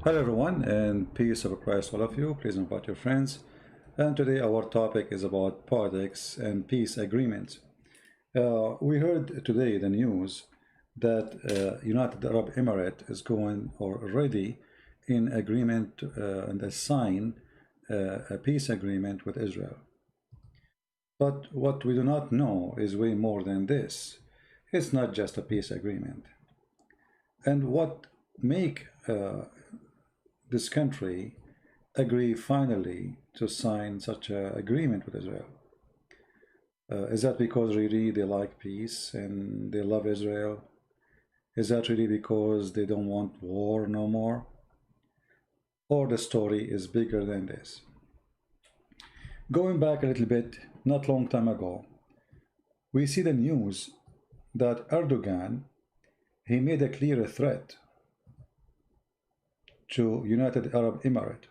Hello everyone, and peace of Christ all of you. Please invite your friends. And today our topic is about politics and peace agreements. We heard today the news that United Arab Emirates is going or already in agreement and they sign a peace agreement with Israel. But what we do not know is way more than this. It's not just a peace agreement. And what make this country agree finally to sign such an agreement with Israel? Is that because really they like peace and they love Israel? Is that really because they don't want war no more? Or the story is bigger than this? Going back a little bit, not long time ago, we see the news that Erdogan, he made a clear threat to United Arab Emirates.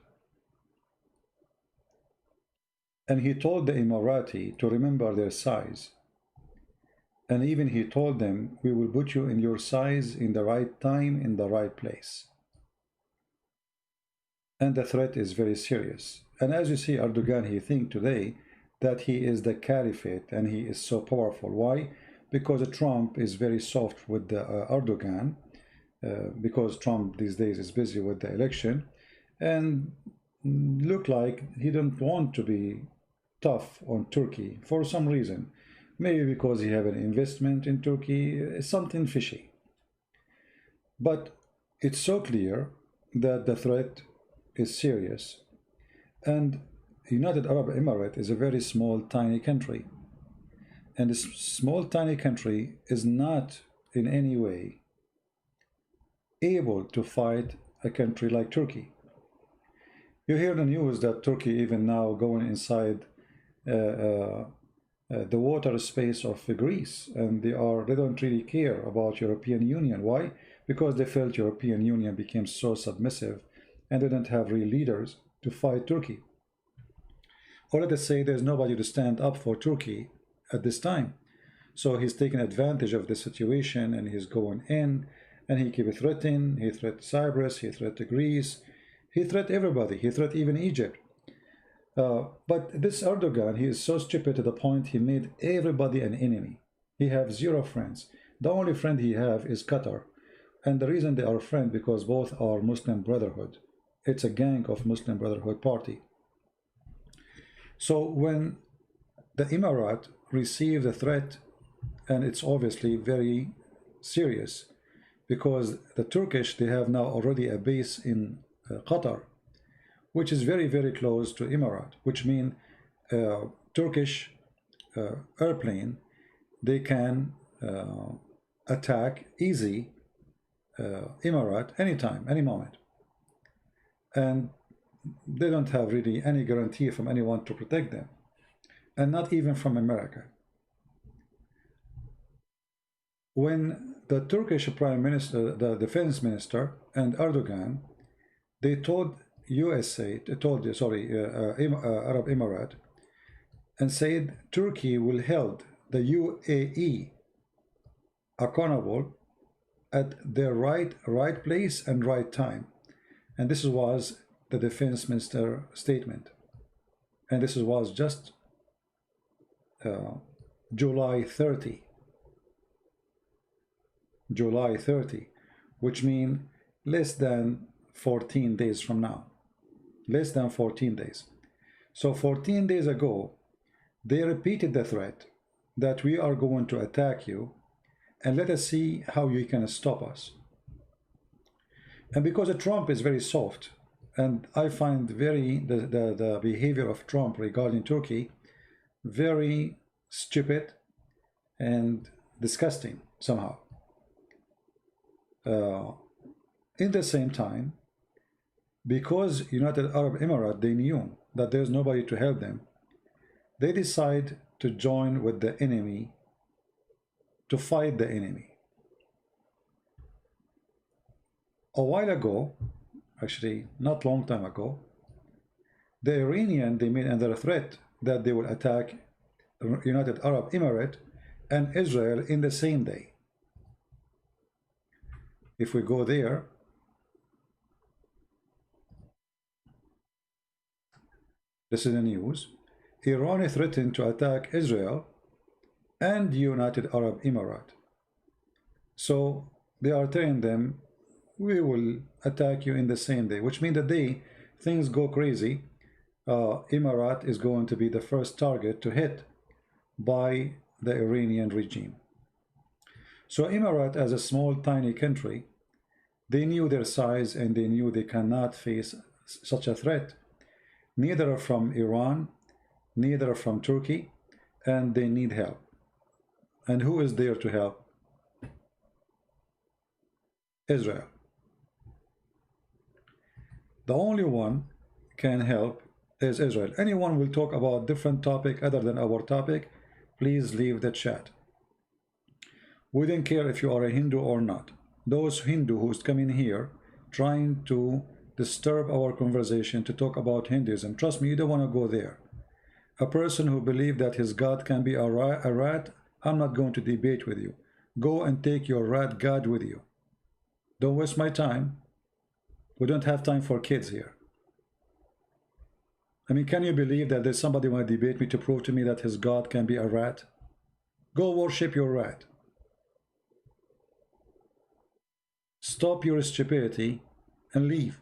And he told the Emirati to remember their size. And even he told them, we will put you in your size in the right time, in the right place. And the threat is very serious. And as you see, Erdogan, he thinks today that he is the caliphate and he is so powerful. Why? Because Trump is very soft with the Erdogan, because Trump these days is busy with the election and look like he don't want to be tough on Turkey for some reason. Maybe because he have an investment in Turkey, something fishy. But it's so clear that the threat is serious. And United Arab Emirates is a very small, tiny country. And this small, tiny country is not in any way able to fight a country like Turkey. You hear the news that Turkey even now going inside the water space of Greece, and they don't really care about European Union. Why? Because they felt European Union became so submissive and they didn't have real leaders to fight Turkey. Or let us say there's nobody to stand up for Turkey at this time. So he's taking advantage of the situation and he's going in and he keep threatening. He threatened Cyprus, he threatened Greece, he threatened everybody, he threatened even Egypt. But this Erdogan, he is so stupid to the point he made everybody an enemy. He has zero friends. The only friend he have is Qatar. And the reason they are friends because both are Muslim Brotherhood. It's a gang of Muslim Brotherhood party. So when the Emirate received the threat, and it's obviously very serious, because the Turkish, they have now already a base in Qatar, which is very, very close to Emirate, which means Turkish airplane, they can attack easy Emirate anytime, any moment. And they don't have really any guarantee from anyone to protect them, and not even from America. When the Turkish Prime Minister, the Defense Minister, and Erdogan, they told Arab Emirate, and said Turkey will hold the UAE accountable at their right place and right time. And this was the Defense Minister statement. And this was just July 30. July 30, which means less than 14 days from now. Less than 14 days. So 14 days ago, they repeated the threat that we are going to attack you and let us see how you can stop us. And because Trump is very soft, and I find the behavior of Trump regarding Turkey very stupid and disgusting somehow. In the same time, because United Arab Emirates, they knew that there's nobody to help them, they decide to join with the enemy to fight the enemy. A while ago, actually not long time ago, the Iranian, they made another threat that they will attack United Arab Emirates and Israel in the same day. If we go there, This is the news. Iran threatened to attack Israel and the United Arab Emirates. So they are telling them, we will attack you in the same day, which means the day things go crazy, Emirat is going to be the first target to hit by the Iranian regime. So Emirat, as a small tiny country, they knew their size and they knew they cannot face such a threat, neither from Iran, neither from Turkey, and they need help. And who is there to help? Israel. The only one can help is Israel. Anyone will talk about different topic other than our topic, please leave the chat. We don't care if you are a Hindu or not. Those Hindu who's coming here trying to disturb our conversation to talk about Hinduism, trust me, you don't want to go there. A person who believes that his God can be a rat, I'm not going to debate with you. Go and take your rat God with you. Don't waste my time. We don't have time for kids here. I mean, can you believe that there's somebody who want to debate me to prove to me that his God can be a rat? Go worship your rat. Stop your stupidity and leave.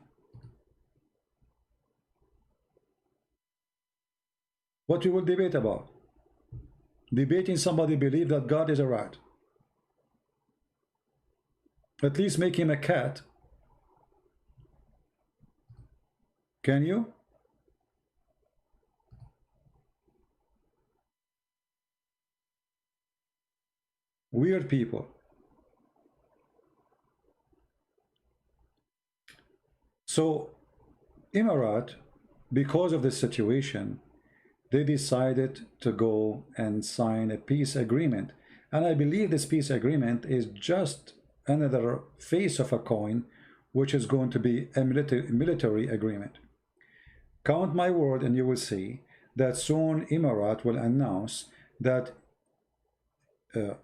What we will debate about? Debating somebody believe that God is a rat. At least make him a cat. Can you? Weird people. So, Emirat, because of this situation, they decided to go and sign a peace agreement. And I believe this peace agreement is just another face of a coin, which is going to be a military agreement. Count my word and you will see that soon Emirat will announce that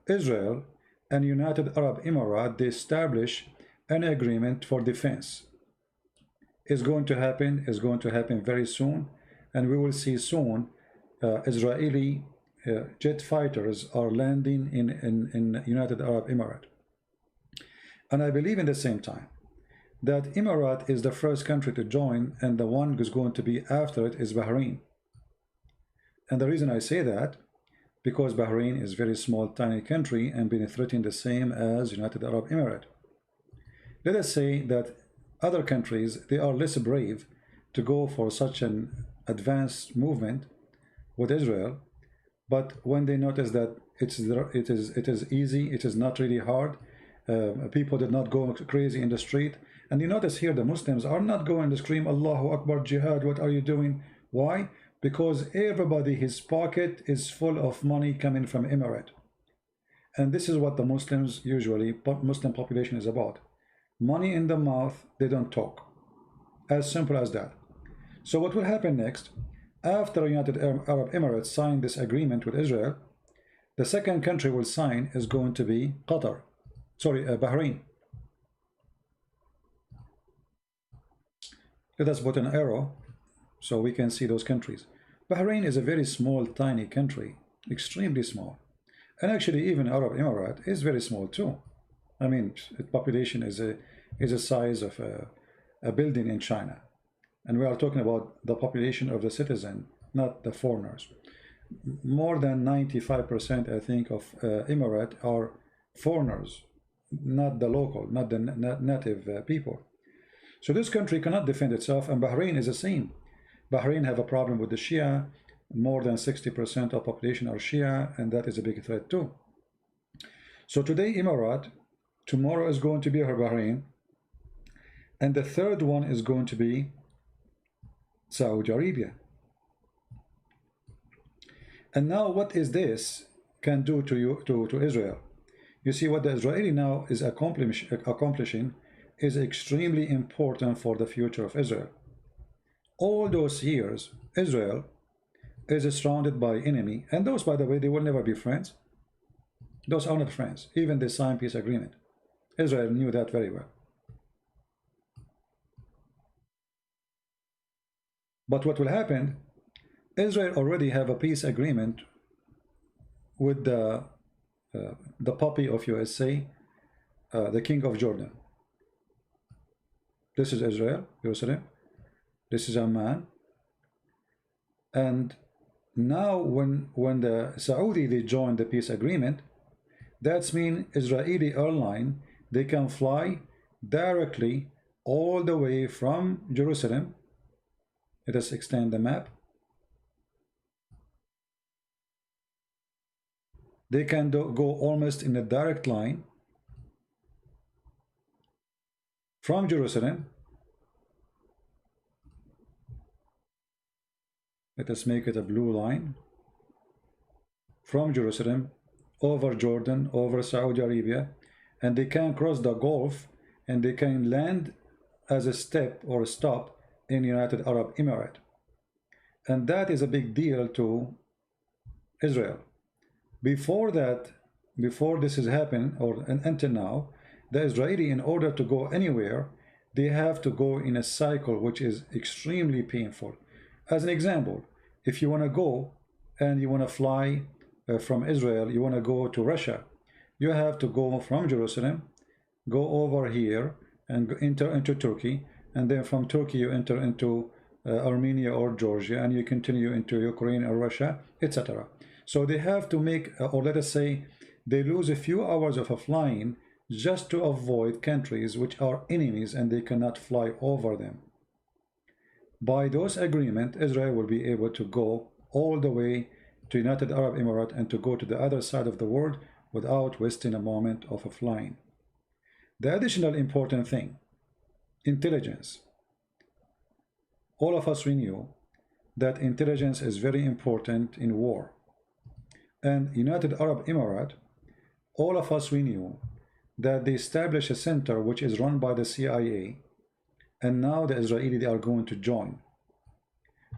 Israel and United Arab Emirates, they establish an agreement for defense. Is going to happen very soon, and we will see soon Israeli jet fighters are landing in United Arab Emirates. And I believe in the same time that Emirat is the first country to join, and the one who's going to be after it is Bahrain. And the reason I say that, because Bahrain is a very small, tiny country and being threatened the same as United Arab Emirates. Let us say that other countries, they are less brave to go for such an advanced movement with Israel, but when they notice that it is easy, it is not really hard, people did not go crazy in the street, and you notice here the Muslims are not going to scream Allahu Akbar, jihad, what are you doing? Why? Because everybody, his pocket is full of money coming from Emirate. And this is what the Muslims usually, Muslim population is about. Money in the mouth, they don't talk. As simple as that. So what will happen next? After United Arab Emirates sign this agreement with Israel, the second country will sign is going to be Qatar. Sorry, Bahrain. Let us put an arrow so we can see those countries. Bahrain is a very small, tiny country, extremely small. And actually even Arab Emirate is very small too. I mean, its population is a size of a building in China. And we are talking about the population of the citizen, not the foreigners. More than 95%, I think, of Emirate are foreigners, not the local, not the native people. So this country cannot defend itself, and Bahrain is the same. Bahrain have a problem with the Shia. More than 60% of population are Shia, and that is a big threat too. So today Emirat, tomorrow is going to be Bahrain, and the third one is going to be Saudi Arabia. And now what is this can do to Israel? You see, what the Israeli now is accomplishing is extremely important for the future of Israel. All those years, Israel is surrounded by enemy, and those, by the way, they will never be friends. Those are not friends. Even they signed peace agreement. Israel knew that very well. But what will happen Israel already have a peace agreement with the puppy of USA, the king of Jordan. This is Israel, Jerusalem. This is Amman. And now when the Saudi, they joined the peace agreement, that's mean Israeli airline, they can fly directly all the way from Jerusalem. Let us extend the map. They can go almost in a direct line from Jerusalem. Let us make it a blue line. From Jerusalem, over Jordan, over Saudi Arabia, and they can cross the Gulf, and they can land as a step or a stop in United Arab Emirates. And that is a big deal to Israel. Before that, before this has happened, or until now, the Israeli, in order to go anywhere, they have to go in a cycle which is extremely painful. As an example, if you want to go and you want to fly from Israel, you want to go to Russia, you have to go from Jerusalem, go over here and enter into Turkey, and then from Turkey you enter into Armenia or Georgia, and you continue into Ukraine or Russia, etc. So they have to make, or let us say, they lose a few hours of a flying just to avoid countries which are enemies and they cannot fly over them. By those agreements, Israel will be able to go all the way to United Arab Emirates and to go to the other side of the world without wasting a moment of a flying. The additional important thing, intelligence. All of us, we knew that intelligence is very important in war. And United Arab Emirates, all of us, we knew that they established a center which is run by the CIA, and now the Israeli, they are going to join.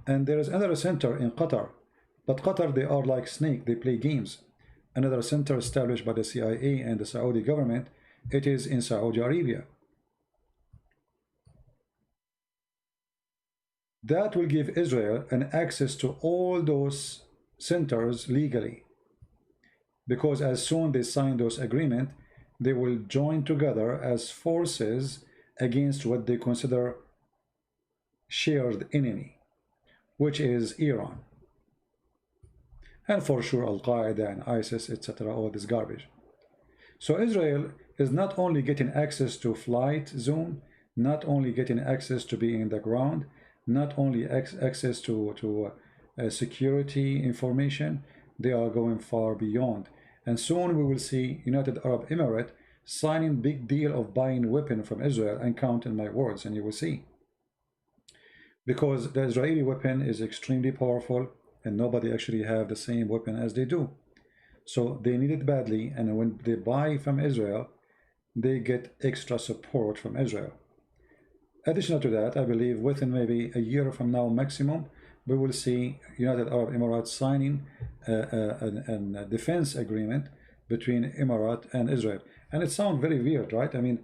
And there is another center in Qatar, but Qatar, they are like snake, they play games. Another center established by the CIA and the Saudi government, it is in Saudi Arabia. That will give Israel an access to all those centers legally, because as soon they sign those agreements, they will join together as forces against what they consider shared enemy, which is Iran, and for sure Al-Qaeda and ISIS, etc., all this garbage. So Israel is not only getting access to flight zone, not only getting access to being in the ground, not only access to security information, they are going far beyond. And soon we will see United Arab Emirates signing big deal of buying weapon from Israel, and count in my words, and you will see. Because the Israeli weapon is extremely powerful and nobody actually have the same weapon as they do. So they need it badly, and when they buy from Israel, they get extra support from Israel. Additional to that, I believe within maybe a year from now maximum, we will see United Arab Emirates signing a defense agreement between Emirates and Israel. And it sounds very weird, right? I mean,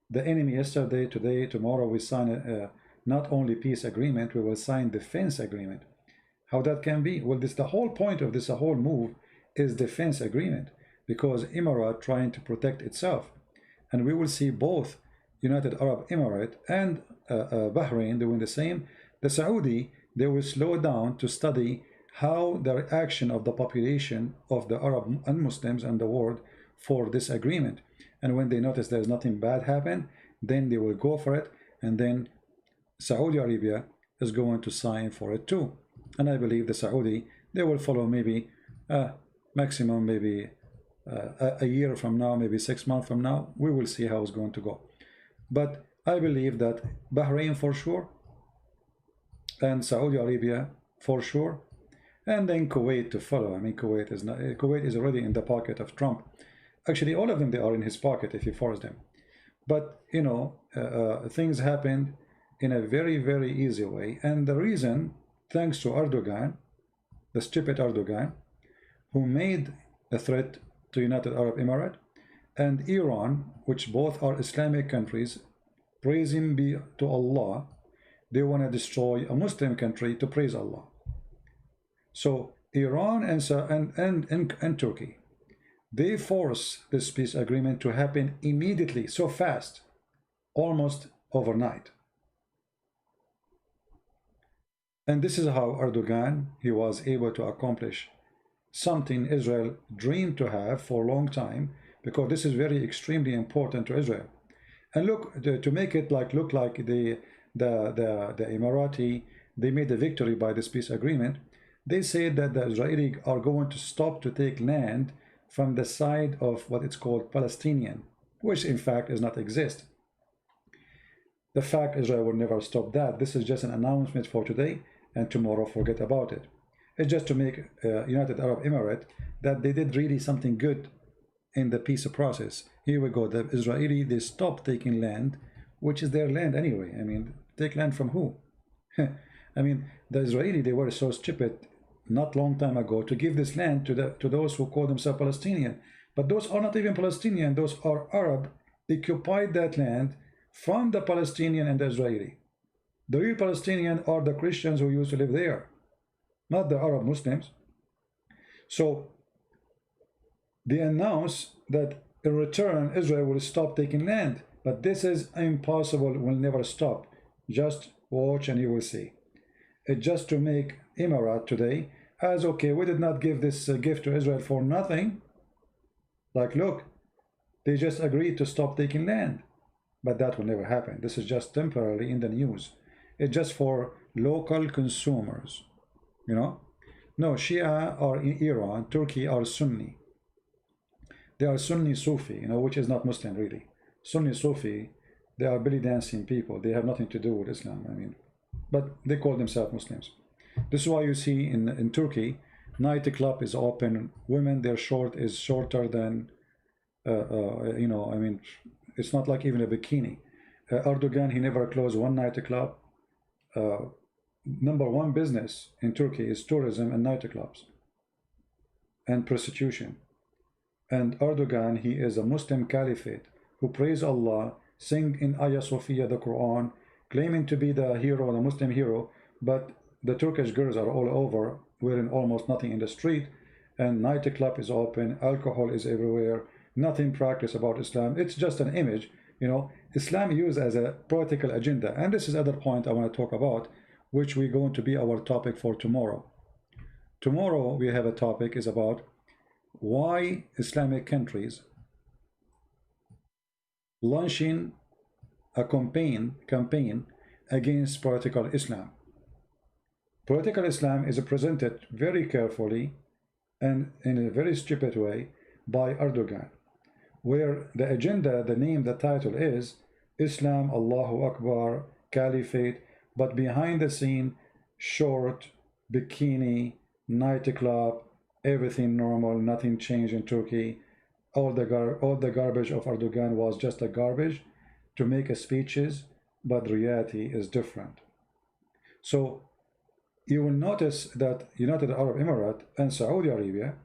the enemy yesterday, today, tomorrow we sign not only peace agreement, we will sign defense agreement. How that can be? Well, this the whole point of this whole move is defense agreement, because Emirates trying to protect itself. And we will see both United Arab Emirates and Bahrain doing the same. The Saudi, they will slow down to study how the reaction of the population of the Arab and Muslims and the world for this agreement. And when they notice there's nothing bad happen, then they will go for it, and then Saudi Arabia is going to sign for it too. And I believe the Saudi, they will follow maybe maximum maybe a year from now, maybe 6 months from now. We will see how it's going to go. But I believe that Bahrain for sure, and Saudi Arabia for sure, and then Kuwait to follow. I mean, Kuwait is already in the pocket of Trump. Actually, all of them, they are in his pocket if he forced them. But you know, things happened in a very, very easy way, and the reason, thanks to Erdogan, the stupid Erdogan, who made a threat to United Arab Emirates, and Iran, which both are Islamic countries, praise him be to Allah, they want to destroy a Muslim country to praise Allah. So Iran and Turkey, they force this peace agreement to happen immediately, so fast, almost overnight. And this is how Erdogan, he was able to accomplish something Israel dreamed to have for a long time, because this is very extremely important to Israel. And look, to make it look like the Emirati, they made a victory by this peace agreement. They said that the Israelis are going to stop to take land from the side of what it's called Palestinian, which in fact does not exist. The fact Israel will never stop that. This is just an announcement for today, and tomorrow forget about it. It's just to make United Arab Emirates that they did really something good in the peace process. Here we go. The Israeli, they stopped taking land, which is their land anyway. I mean, take land from who? I mean, the Israeli, they were so stupid not long time ago to give this land to those who call themselves Palestinian. But those are not even Palestinian. Those are Arab. They occupied that land from the Palestinian and the Israeli. The real Palestinian are the Christians who used to live there, not the Arab Muslims. So they announce that in return Israel will stop taking land, but this is impossible, will never stop. Just watch and you will see. It's just to make Emirat today as, okay, we did not give this gift to Israel for nothing. Like, look, they just agreed to stop taking land, but that will never happen. This is just temporarily in the news. It's just for local consumers, you know. No, Shia are in Iran, Turkey are Sunni. They are Sunni Sufi, you know, which is not Muslim really. Sunni Sufi, they are belly dancing people. They have nothing to do with Islam, I mean, but they call themselves Muslims. This is why you see in Turkey, nightclub is open. Women, their short is shorter than, you know, I mean, it's not like even a bikini. Erdogan, he never closed one nightclub. Number one business in Turkey is tourism and nightclubs and prostitution. And Erdogan, he is a Muslim caliphate who praise Allah, sing in Ayah Sophia, the Quran, claiming to be the hero, the Muslim hero, but the Turkish girls are all over, wearing almost nothing in the street, and nightclub is open, alcohol is everywhere, nothing practiced about Islam. It's just an image, you know. Islam used as a political agenda, and this is another point I want to talk about, which we're going to be our topic for tomorrow. Tomorrow we have a topic is about why Islamic countries launching a campaign against political Islam. Political Islam is presented very carefully and in a very stupid way by Erdogan, where the agenda, the name, the title is Islam, Allahu Akbar, Caliphate, but behind the scene, short, bikini, nightclub, everything normal, nothing changed in Turkey. All the garbage of Erdogan was just a garbage to make speeches, but the reality is different. So you will notice that United Arab Emirates and Saudi Arabia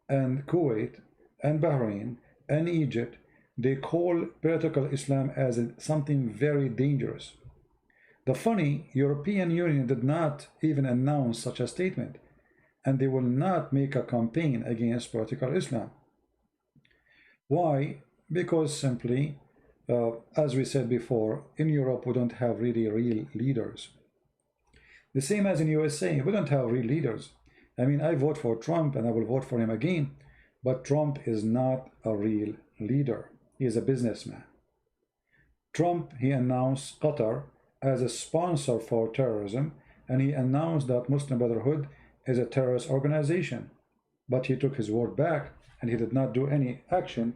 and Kuwait and Bahrain and Egypt, they call political Islam as something very dangerous. The funny, European Union did not even announce such a statement, and they will not make a campaign against political Islam. Why? Because simply, as we said before, in Europe we don't have really real leaders. The same as in USA, we don't have real leaders. I mean, I vote for Trump and I will vote for him again, but Trump is not a real leader. He is a businessman. Trump, he announced Qatar as a sponsor for terrorism, and he announced that Muslim Brotherhood is a terrorist organization. But he took his word back, and he did not do any action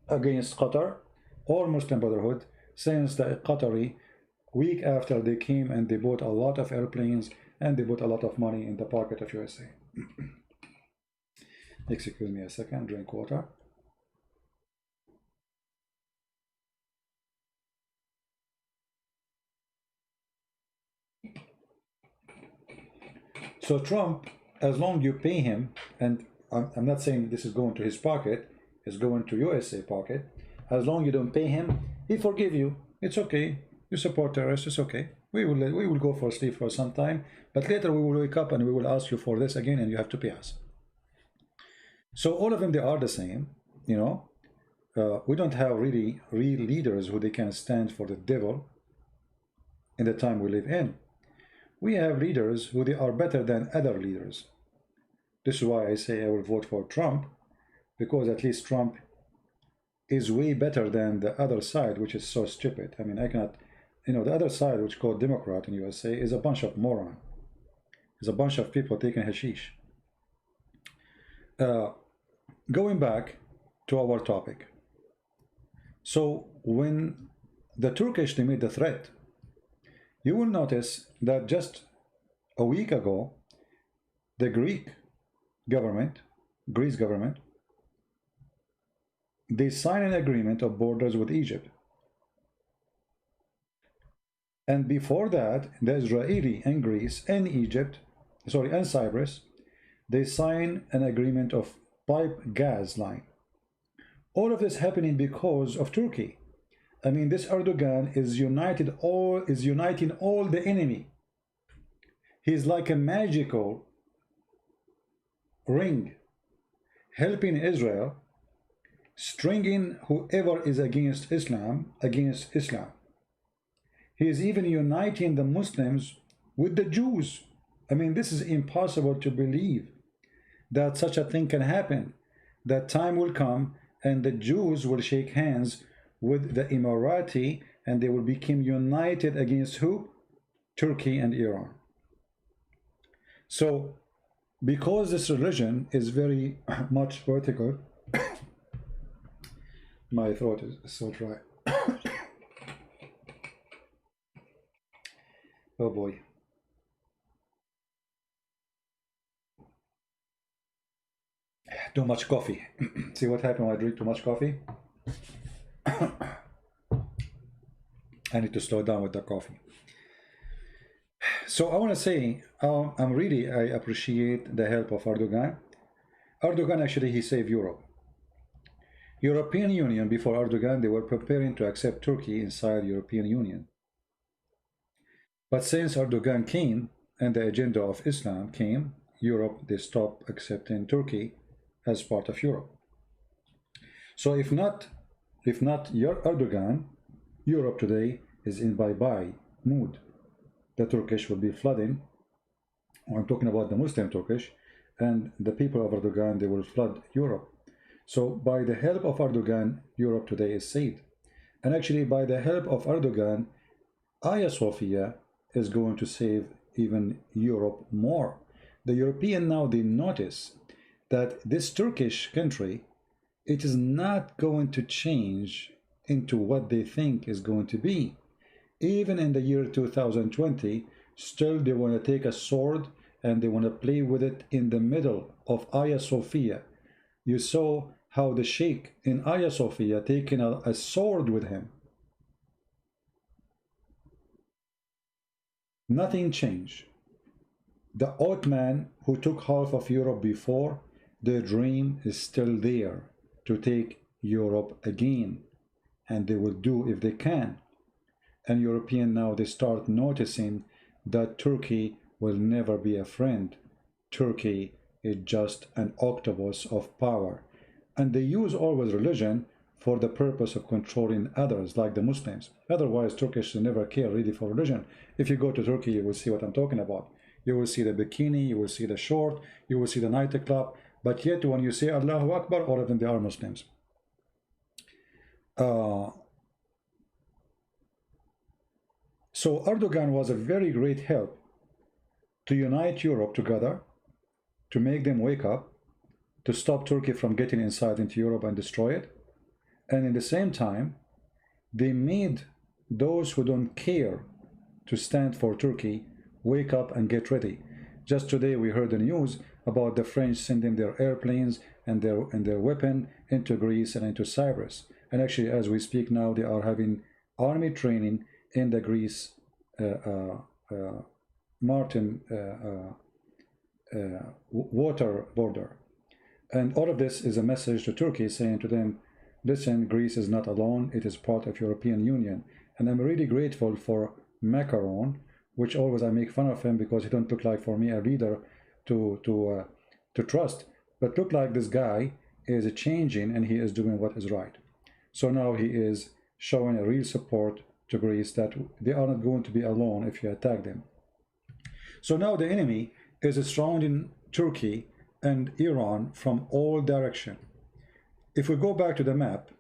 against Qatar or Muslim Brotherhood since the Qatari, week after they came and they bought a lot of airplanes and they put a lot of money in the pocket of USA. Excuse me a second, drink water. So Trump, as long you pay him, and I'm not saying this is going to his pocket, it's going to USA pocket. As long you don't pay him, he forgive you. It's okay. You support terrorists, it's okay. We will go for sleep for some time, but later we will wake up and we will ask you for this again, and you have to pay us. So all of them, they are the same, you know. We don't have really real leaders who they can stand for the devil in the time we live in. We have leaders who they are better than other leaders. This is why I say I will vote for Trump, because at least Trump is way better than the other side, which is so stupid. I mean, I cannot, you know, the other side, which is called Democrat in USA, is a bunch of moron. It's a bunch of people taking hashish. Going back to our topic. So when the Turkish, they made the threat, you will notice that just a week ago, the Greece government, they signed an agreement of borders with Egypt. And before that, the Israeli and Greece and and Cyprus, they signed an agreement of pipe gas line. All of this happening because of Turkey. I mean, this Erdogan is uniting all the enemy. He's like a magical ring, helping Israel, stringing whoever is against Islam. He is even uniting the Muslims with the Jews. I mean, this is impossible to believe that such a thing can happen. That time will come and the Jews will shake hands with the Emirati and they will become united against who? Turkey and Iran. So, because this religion is very much vertical, my throat is so dry. Oh boy. Too much coffee. See what happened when I drink too much coffee? I need to slow down with the coffee. So I want to say, I appreciate the help of Erdogan. Erdogan, actually, he saved Europe. European Union, before Erdogan, they were preparing to accept Turkey inside European Union. But since Erdogan came and the agenda of Islam came, Europe, they stopped accepting Turkey as part of Europe. So if not your Erdogan, Europe today is in bye-bye mood. The Turkish will be flooding. I'm talking about the Muslim Turkish, and the people of Erdogan, they will flood Europe. So by the help of Erdogan, Europe today is saved. And actually by the help of Erdogan, Hagia Sophia is going to save even Europe more. The European now, they notice that this Turkish country, it is not going to change into what they think is going to be. Even in the year 2020, still they want to take a sword and they want to play with it in the middle of Hagia Sophia. You saw how the sheikh in Hagia Sophia taking a sword with him. Nothing changed. The Ottoman who took half of Europe before, their dream is still there to take Europe again, and they will do if they can. And European now, they start noticing that Turkey will never be a friend. Turkey is just an octopus of power, and they use always religion for the purpose of controlling others, like the Muslims. Otherwise, Turkish never care really for religion. If you go to Turkey, you will see what I'm talking about. You will see the bikini, you will see the short, you will see the nightclub, but yet when you say Allahu Akbar, all of them, they are Muslims. So Erdogan was a very great help to unite Europe together, to make them wake up, to stop Turkey from getting inside into Europe and destroy it. And in the same time, they made those who don't care to stand for Turkey wake up and get ready. Just today we heard the news about the French sending their airplanes and their weapon into Greece and into Cyprus. And actually, as we speak now, they are having army training in the Greece water border. And all of this is a message to Turkey saying to them, listen, Greece is not alone, it is part of European Union. And I'm really grateful for Macron, which always I make fun of him because he don't look like for me a leader to trust, but look like this guy is changing and he is doing what is right. So now he is showing a real support to Greece, that they are not going to be alone if you attack them. So now the enemy is surrounding Turkey and Iran from all directions. If we go back to the map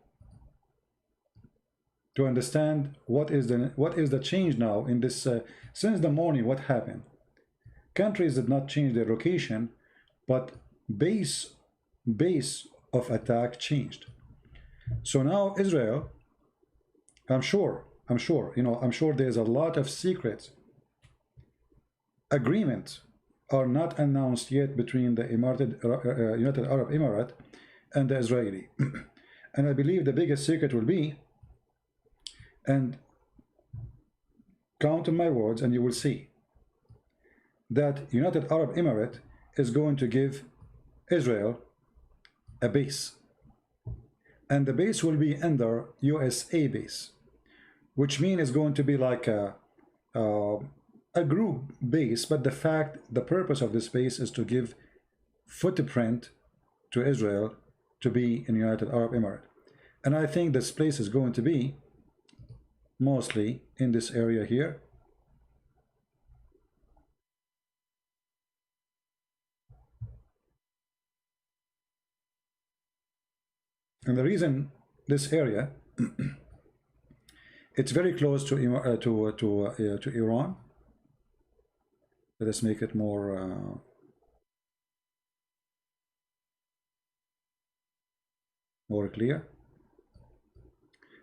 to understand what is the change now in this since the morning, what happened? Countries did not change their location, but base of attack changed. So now Israel, I'm sure, I'm sure there's a lot of secrets agreements are not announced yet between the United Arab Emirates and the Israeli. And I believe the biggest secret will be, and count on my words and you will see, that United Arab Emirates is going to give Israel a base. And the base will be under USA base, which means it's going to be like a group base, but the purpose of this base is to give footprint to Israel to be in United Arab Emirates. And I think this place is going to be mostly in this area here. And the reason this area, it's very close to Iran. Let us make it more clear.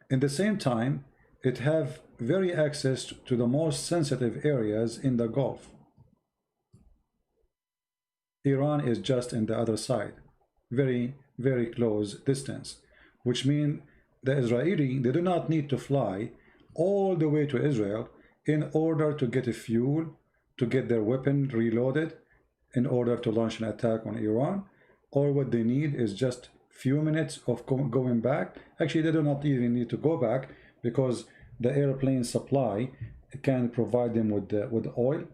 In the same time, it have very access to the most sensitive areas in the Gulf. Iran is just in the other side, very, very close distance, which means the Israeli, they do not need to fly all the way to Israel in order to get a fuel, to get their weapon reloaded in order to launch an attack on Iran. Or what they need is just few minutes of going back. Actually, they do not even need to go back because the airplane supply can provide them with oil.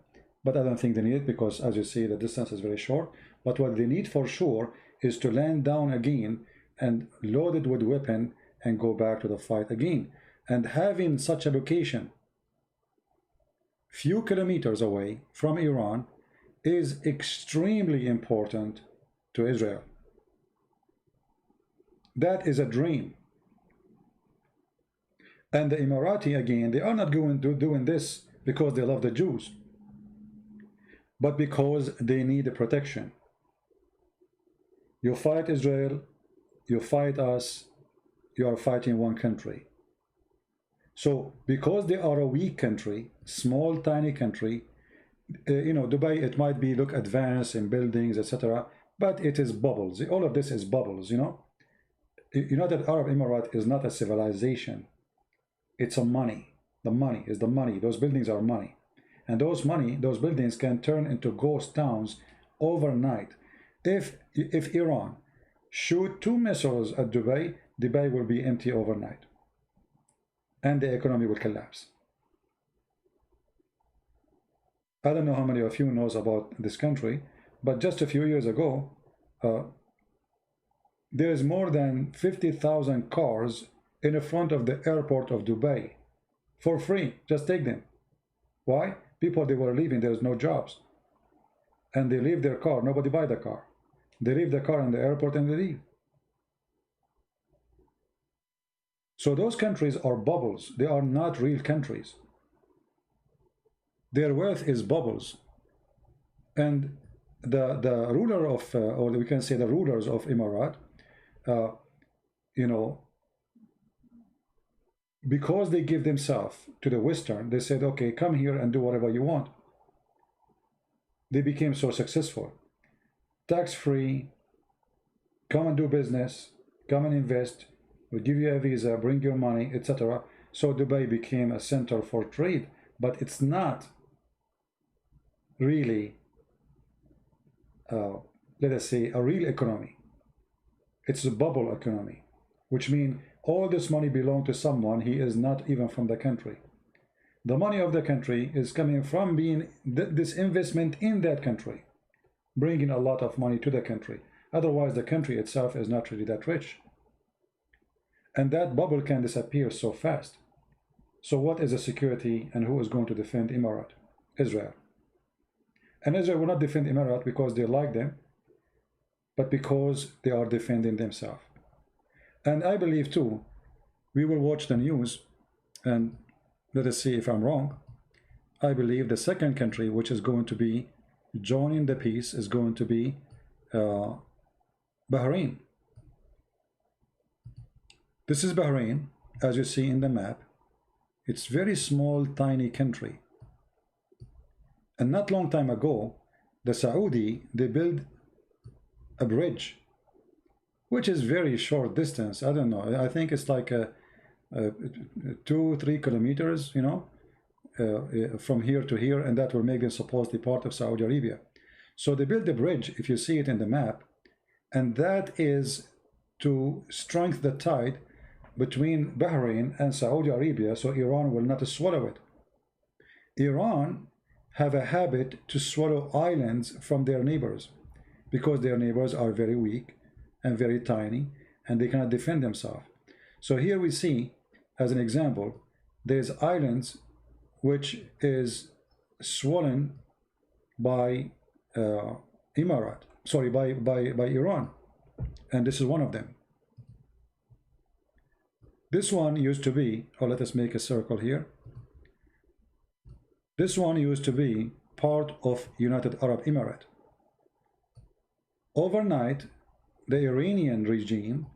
But I don't think they need it because, as you see, the distance is very short. But what they need for sure is to land down again and load it with weapon and go back to the fight again. And having such a location few kilometers away from Iran is extremely important to Israel. That is a dream. And the Emirati, again, they are not going to doing this because they love the Jews, but because they need the protection. You fight Israel, you fight us, you are fighting one country. So because they are a weak country, small, tiny country, Dubai, it might be look advanced in buildings, etc., but it is bubbles. All of this is bubbles, United Arab Emirates is not a civilization. It's a money. The money is the money. Those buildings are money. And those buildings can turn into ghost towns overnight. If Iran shoot 2 missiles at Dubai, Dubai will be empty overnight. And the economy will collapse. I don't know how many of you knows about this country, but just a few years ago, there is more than 50,000 cars in the front of the airport of Dubai for free. Just take them. Why? People, they were leaving, there's no jobs. And they leave their car, nobody buy the car. They leave the car in the airport and they leave. So those countries are bubbles. They are not real countries. Their wealth is bubbles. And the ruler of, or we can say the rulers of Emirat, because they give themselves to the Western, they said, okay, come here and do whatever you want. They became so successful. Tax-free, come and do business, come and invest, we'll give you a visa, bring your money, etc. So Dubai became a center for trade, but it's not really, let us say, a real economy. It's a bubble economy, which means all this money belongs to someone. He is not even from the country. The money of the country is coming from being this investment in that country, bringing a lot of money to the country. Otherwise, the country itself is not really that rich. And that bubble can disappear so fast. So what is the security and who is going to defend Emirat? Israel. And Israel will not defend Emirat because they like them, but because they are defending themselves. And I believe too, we will watch the news and let us see if I'm wrong. I believe the second country which is going to be joining the peace is going to be Bahrain. This is Bahrain, as you see in the map. It's very small, tiny country. And not long time ago, the Saudi, they built a bridge, which is very short distance. I don't know. I think it's like 2-3 kilometers, you know, from here to here, and that will make them supposedly part of Saudi Arabia. So they built the bridge, if you see it in the map, and that is to strengthen the tide between Bahrain and Saudi Arabia, so Iran will not swallow it. Iran have a habit to swallow islands from their neighbors because their neighbors are very weak and very tiny and they cannot defend themselves. So here we see, as an example, there's islands which is swollen by Emirat, sorry, by Iran, and this is one of them. This one used to be, or let us make a circle here. This one used to be part of United Arab Emirates. Overnight, the Iranian regime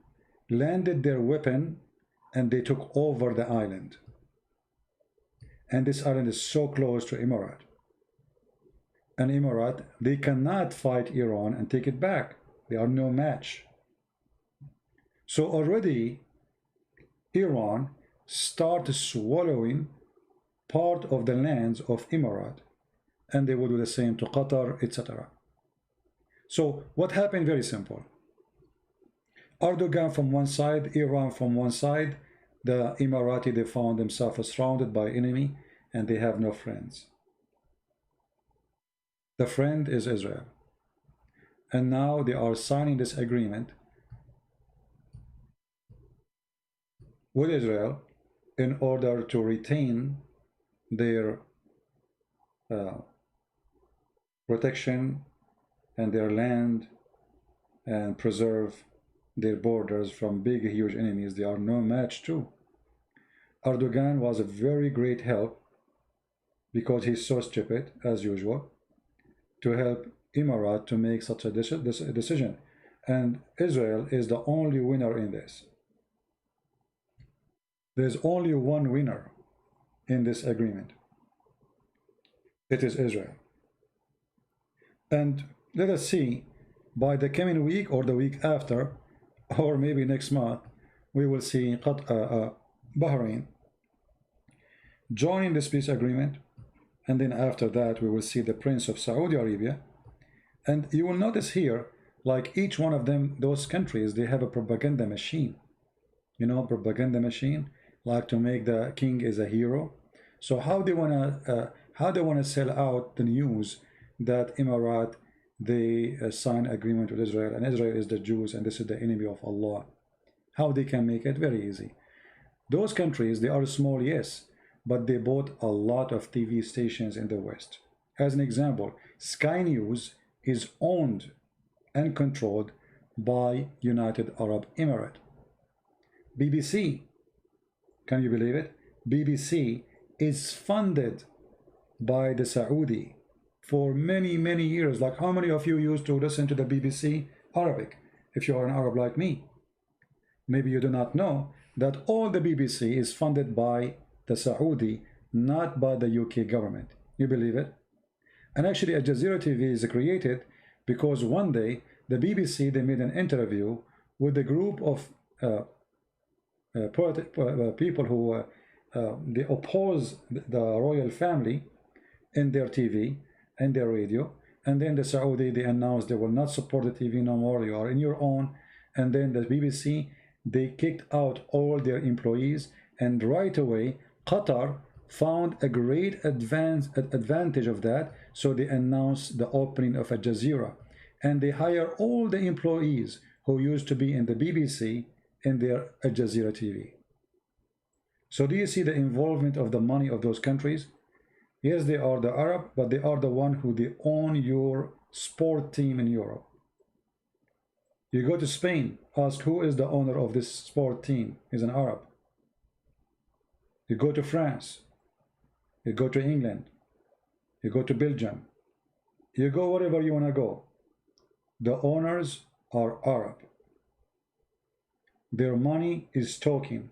landed their weapon and they took over the island. And this island is so close to Emirat. And Emirat, they cannot fight Iran and take it back. They are no match. So already Iran started swallowing part of the lands of Emirat, and they will do the same to Qatar, etc. So what happened? Very simple. Erdogan from one side, Iran from one side, the Emirati, they found themselves surrounded by enemy and they have no friends. The friend is Israel. And now they are signing this agreement with Israel in order to retain their protection and their land and preserve their borders from big, huge enemies they are no match to. Erdogan was a very great help because he's so stupid, as usual, to help Emirat to make such a decision. And Israel is the only winner in this. There's only one winner in this agreement. It is Israel. And let us see, by the coming week or the week after, or maybe next month, we will see Bahrain joining this peace agreement. And then after that, we will see the Prince of Saudi Arabia. And you will notice here, like each one of them, those countries, they have a propaganda machine. You know, propaganda machine, like to make the king is a hero. So how they wanna sell out the news that Emirat, they sign agreement with Israel, and Israel is the Jews, and this is the enemy of Allah. How they can make it? Very easy. Those countries, they are small, yes, but they bought a lot of TV stations in the West. As an example, Sky News is owned and controlled by United Arab Emirates. BBC, can you believe it? BBC is funded by the Saudi for many, many years. Like, how many of you used to listen to the BBC Arabic, if you are an Arab like me? Maybe you do not know that all the BBC is funded by the Saudi, not by the UK government. You believe it? And actually, Al Jazeera TV is created because one day the BBC, they made an interview with a group of people who they oppose the royal family in their TV and their radio. And then the Saudi, they announced they will not support the TV no more. You are in your own. And then the BBC, they kicked out all their employees, and right away Qatar found a great advantage of that, so they announced the opening of Al Jazeera, and they hire all the employees who used to be in the BBC in their Al Jazeera TV. So do you see the involvement of the money of those countries? Yes, they are the Arab, but they are the one who they own your sport team in Europe. You go to Spain, ask who is the owner of this sport team. He's an Arab. You go to France, you go to England, you go to Belgium, you go wherever you want to go. The owners are Arab. Their money is talking.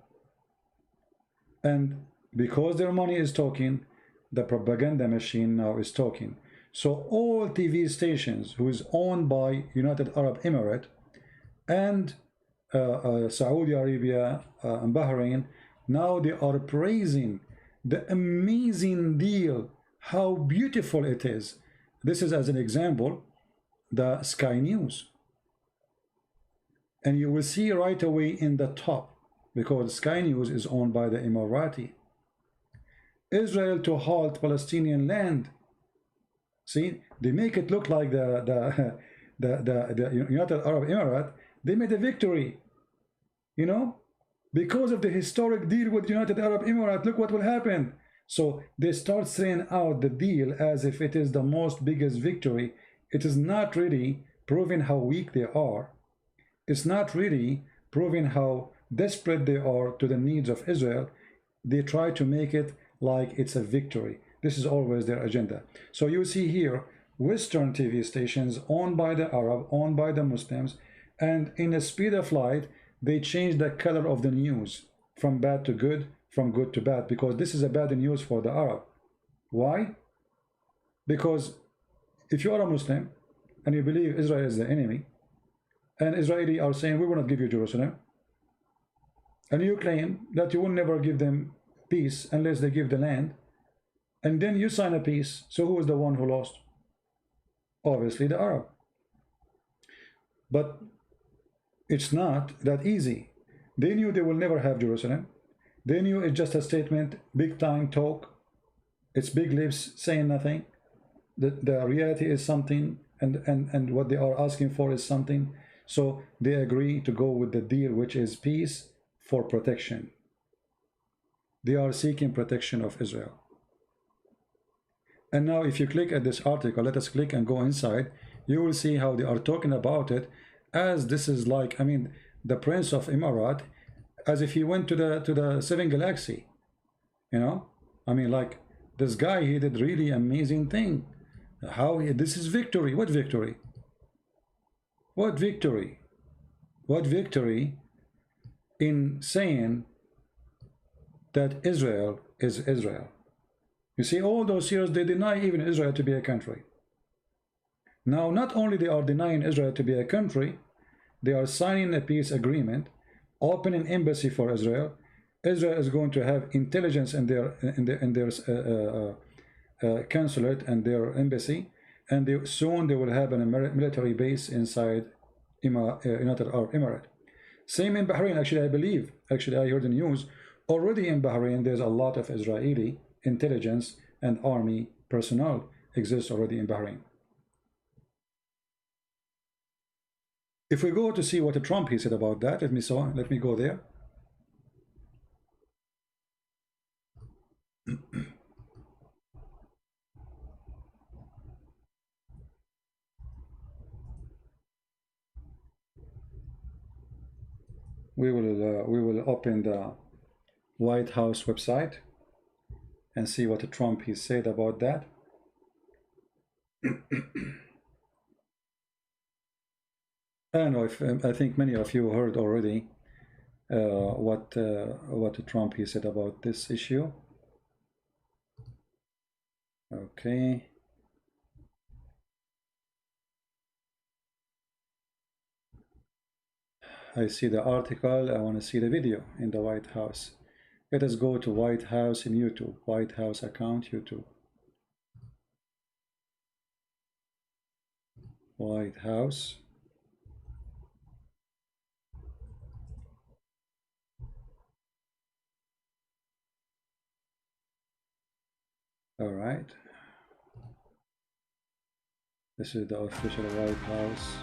And because their money is talking, the propaganda machine now is talking. So all TV stations who is owned by United Arab Emirates and Saudi Arabia and Bahrain, now they are praising the amazing deal, how beautiful it is. This is, as an example, the Sky News. And you will see right away in the top, because Sky News is owned by the Emirati. Israel to halt Palestinian land. See, they make it look like the United Arab Emirates, they made a victory, you know, because of the historic deal with United Arab Emirates. Look what will happen. So they start saying out the deal as if it is the most biggest victory. It is not really proving how weak they are. It's not really proving how desperate they are to the needs of Israel. They try to make it like it's a victory. This is always their agenda. So you see here Western TV stations owned by the Arab, owned by the Muslims, and in a speed of light they change the color of the news from bad to good, from good to bad, because this is a bad news for the Arab. Why? Because if you are a Muslim and you believe Israel is the enemy, and Israeli are saying we will not give you Jerusalem, and you claim that you will never give them peace unless they give the land, and then you sign a peace, so who is the one who lost? Obviously the Arab. But it's not that easy. They knew they will never have Jerusalem. They knew it's just a statement, big time talk. It's big lips saying nothing. The reality is something, and what they are asking for is something. So they agree to go with the deal, which is peace for protection. They are seeking protection of Israel. And now if you click at this article, let us click and go inside, you will see how they are talking about it as this is like, I mean, the Prince of Emirat, as if he went to the seven galaxy, you know. I mean, like, this guy, he did really amazing thing. This is victory. What victory? What victory? What victory in saying that Israel is Israel? You see, all those years they deny even Israel to be a country. Now, not only they are denying Israel to be a country, they are signing a peace agreement, opening embassy for Israel. Israel is going to have intelligence in their consulate and their embassy, and soon they will have a military base inside United Arab Emirates. Same in Bahrain. Actually, I believe, I heard the news, already in Bahrain there's a lot of Israeli intelligence and army personnel exists already in Bahrain. If we go to see what Trump he said about that, let me go there. We will open the White House website and see what Trump he said about that. And I think many of you heard already what Trump he said about this issue. Okay. I see the article. I want to see the video in the White House. Let us go to White House in YouTube. White House account, YouTube. White House. All right. This is the official White House.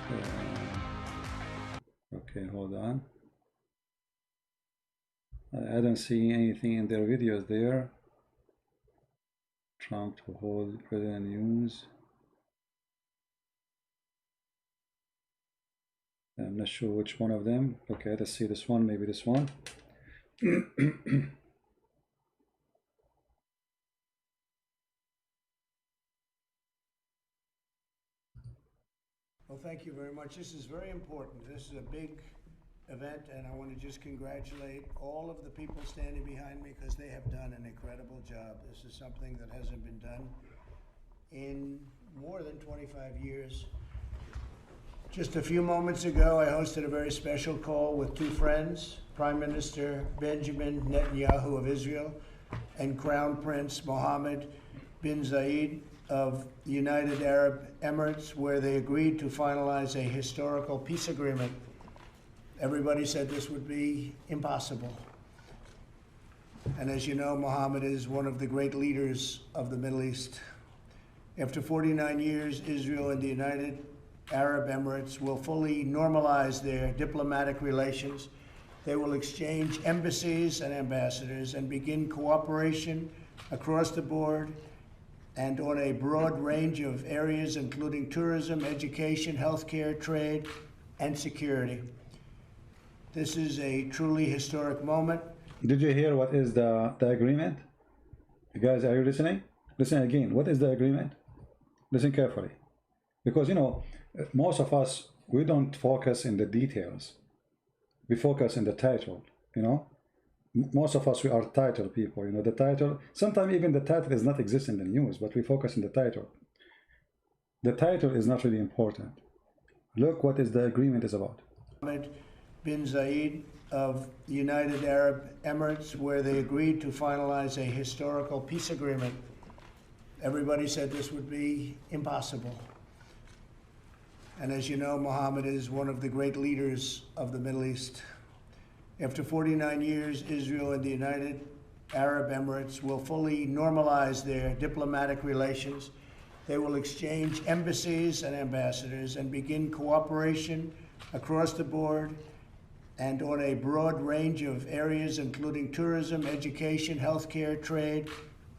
Okay, hold on. I don't see anything in their videos there. Trump to hold President News. I'm not sure which one of them. Okay, let's see this one, maybe this one. Well, thank you very much. This is very important. This is a big event, and I want to just congratulate all of the people standing behind me because they have done an incredible job. This is something that hasn't been done in more than 25 years. Just a few moments ago, I hosted a very special call with two friends, Prime Minister Benjamin Netanyahu of Israel and Crown Prince Mohammed bin Zayed of the United Arab Emirates, where they agreed to finalize a historical peace agreement. Everybody said this would be impossible. And as you know, Mohammed is one of the great leaders of the Middle East. After 49 years, Israel and the United Arab Emirates will fully normalize their diplomatic relations. They will exchange embassies and ambassadors and begin cooperation across the board and on a broad range of areas, including tourism, education, healthcare, trade, and security. This is a truly historic moment. Did you hear what is the agreement? You guys, are you listening? Listen again. What is the agreement? Listen carefully. Because, you know, most of us, we don't focus in the details. We focus in the title, you know. Most of us, we are title people, you know, the title. Sometimes even the title does not exist in the news, but we focus in the title. The title is not really important. Look what is the agreement is about. Mohammed bin Zayed of the United Arab Emirates, where they agreed to finalize a historical peace agreement. Everybody said this would be impossible. And as you know, Mohammed is one of the great leaders of the Middle East. After 49 years, Israel and the United Arab Emirates will fully normalize their diplomatic relations. They will exchange embassies and ambassadors and begin cooperation across the board and on a broad range of areas, including tourism, education, healthcare, trade,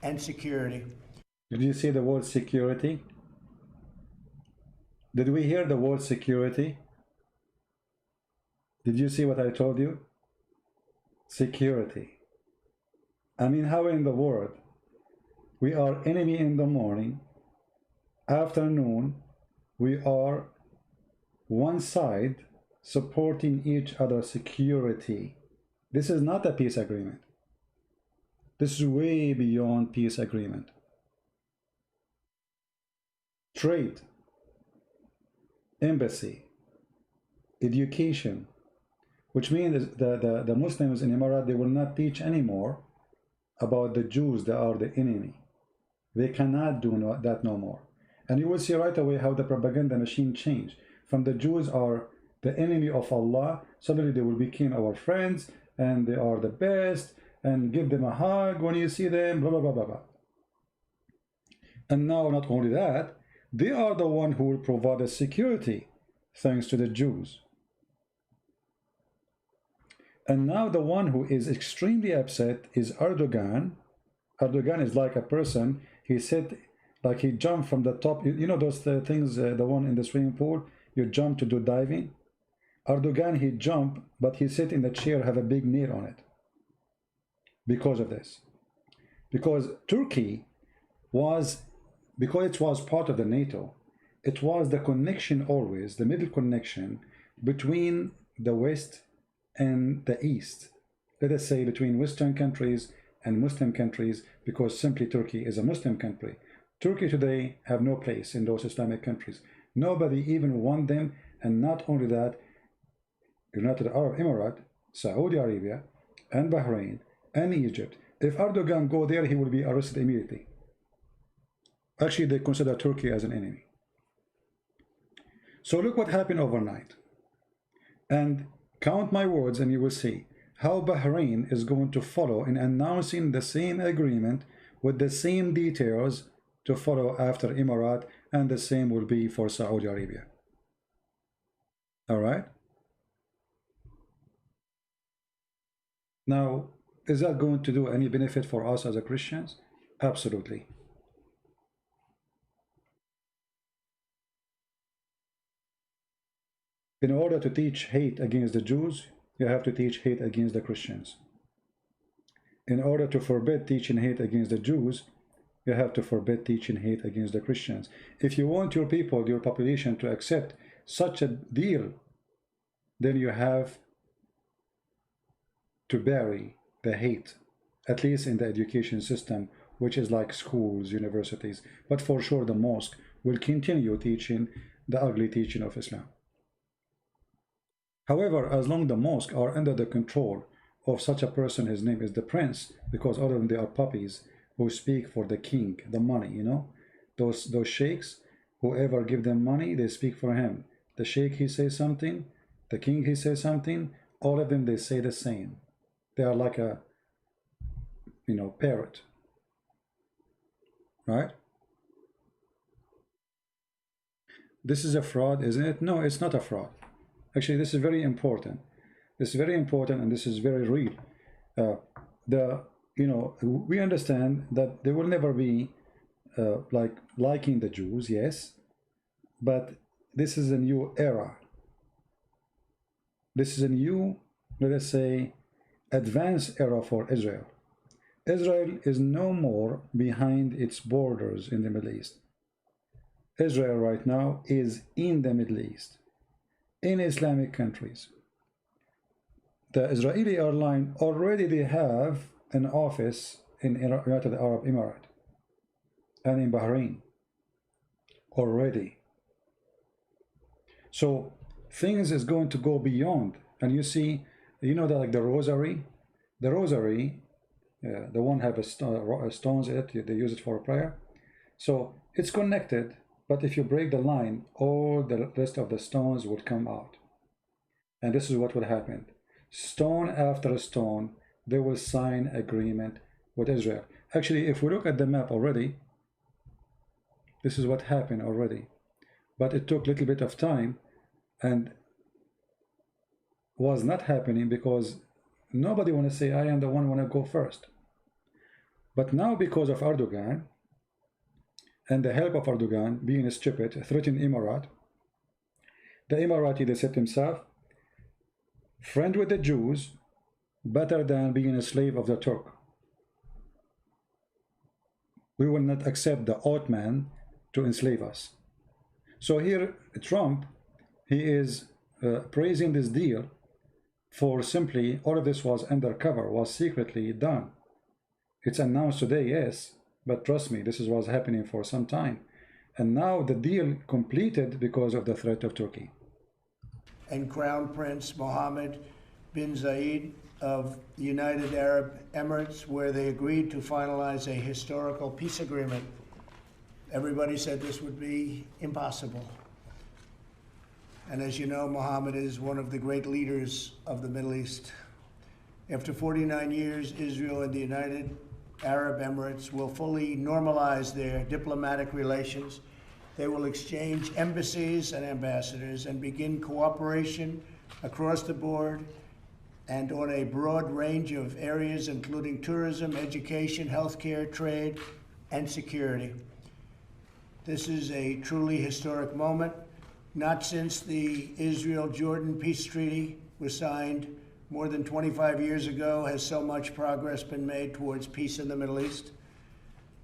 and security. Did you see the word security? Did we hear the word security? Did you see what I told you? Security. I mean, how in the world we are enemy in the morning, afternoon we are one side supporting each other security. This is not a peace agreement. This is way beyond peace agreement. Trade, embassy, education, which means the Muslims in Emirates, they will not teach anymore about the Jews that are the enemy. They cannot do that no more. And you will see right away how the propaganda machine changed. From the Jews are the enemy of Allah, suddenly they will become our friends, and they are the best, and give them a hug when you see them, blah, blah, blah, blah, blah. And now, not only that, they are the one who will provide the security, thanks to the Jews. And now the one who is extremely upset is Erdogan. Erdogan is like a person, he said, like he jumped from the top, you know those things, the one in the swimming pool, you jump to do diving? Erdogan, he jumped, but he sit in the chair, have a big nail on it. Because of this. Because Turkey was, because it was part of the NATO, it was the connection always, the middle connection between the West and the East. Let us say between Western countries and Muslim countries, because simply Turkey is a Muslim country. Turkey today have no place in those Islamic countries. Nobody even want them, and not only that, United Arab Emirates, Saudi Arabia, and Bahrain, and Egypt. If Erdogan go there, he will be arrested immediately. Actually, they consider Turkey as an enemy. So look what happened overnight. And count my words and you will see how Bahrain is going to follow in announcing the same agreement with the same details to follow after Emirates, and the same will be for Saudi Arabia. All right. Now, is that going to do any benefit for us as a Christians? Absolutely. In order to teach hate against the Jews, you have to teach hate against the Christians. In order to forbid teaching hate against the Jews, you have to forbid teaching hate against the Christians. If you want your people, your population, to accept such a deal, then you have to bury the hate, at least in the education system, which is like schools, universities. But for sure the mosque will continue teaching the ugly teaching of Islam. However, as long the mosques are under the control of such a person, his name is the prince, because all of them, they are puppies who speak for the king, the money, you know, those sheikhs, whoever give them money, they speak for him. The sheikh, he says something, the king, he says something, all of them, they say the same. They are like a, you know, parrot, right? This is a fraud, isn't it? No, it's not a fraud. Actually, this is very important. This is very important, and this is very real. You know, we understand that there will never be like liking the Jews, yes, but this is a new era. This is a new, let us say, advanced era for Israel. Israel is no more behind its borders in the Middle East. Israel right now is in the Middle East, in Islamic countries. The Israeli airline already, they have an office in United Arab Emirates and in Bahrain already. So things is going to go beyond. And you see, you know, that like the rosary, the one have a stones in it, they use it for a prayer. So it's connected, but if you break the line, all the rest of the stones will come out. And this is what will happen. Stone after stone, they will sign agreement with Israel. Actually, if we look at the map already, this is what happened already. But it took a little bit of time and was not happening because nobody want to say, I am the one want to go first. But now, because of Erdogan and the help of Erdogan being stupid, threatening Emirate, the Emirati, they said to himself, friend with the Jews, better than being a slave of the Turk. We will not accept the Ottoman to enslave us. So here, Trump, he is praising this deal for simply, all of this was undercover, was secretly done. It's announced today, yes, but trust me, this is what's happening for some time. And now the deal completed because of the threat of Turkey. And Crown Prince Mohammed bin Zayed of the United Arab Emirates, where they agreed to finalize a historical peace agreement. Everybody said this would be impossible. And as you know, Mohammed is one of the great leaders of the Middle East. After 49 years, Israel and the United Arab Emirates will fully normalize their diplomatic relations. They will exchange embassies and ambassadors and begin cooperation across the board and on a broad range of areas, including tourism, education, healthcare, trade, and security. This is a truly historic moment. Not since the Israel-Jordan peace treaty was signed more than 25 years ago has so much progress been made towards peace in the Middle East.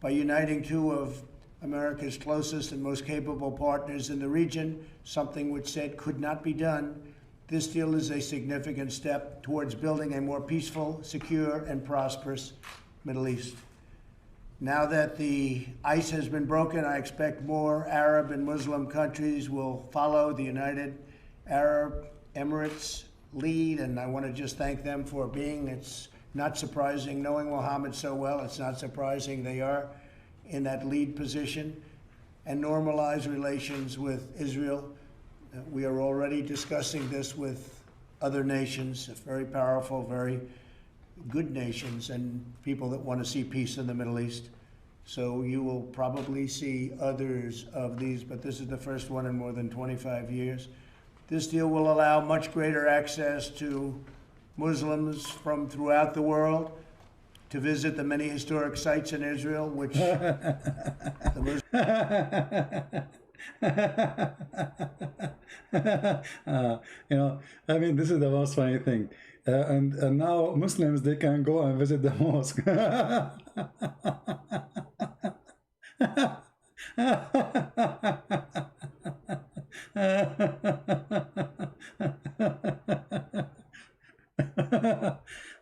By uniting two of America's closest and most capable partners in the region, something which said could not be done, this deal is a significant step towards building a more peaceful, secure, and prosperous Middle East. Now that the ice has been broken, I expect more Arab and Muslim countries will follow the United Arab Emirates lead, and I want to just thank them for being. It's not surprising, knowing Mohammed so well, it's not surprising they are in that lead position, and normalize relations with Israel. We are already discussing this with other nations, very powerful, very good nations, and people that want to see peace in the Middle East. So you will probably see others of these, but this is the first one in more than 25 years. This deal will allow much greater access to Muslims from throughout the world to visit the many historic sites in Israel, which the you know, I mean, this is the most funny thing. And now Muslims, they can go and visit the mosque.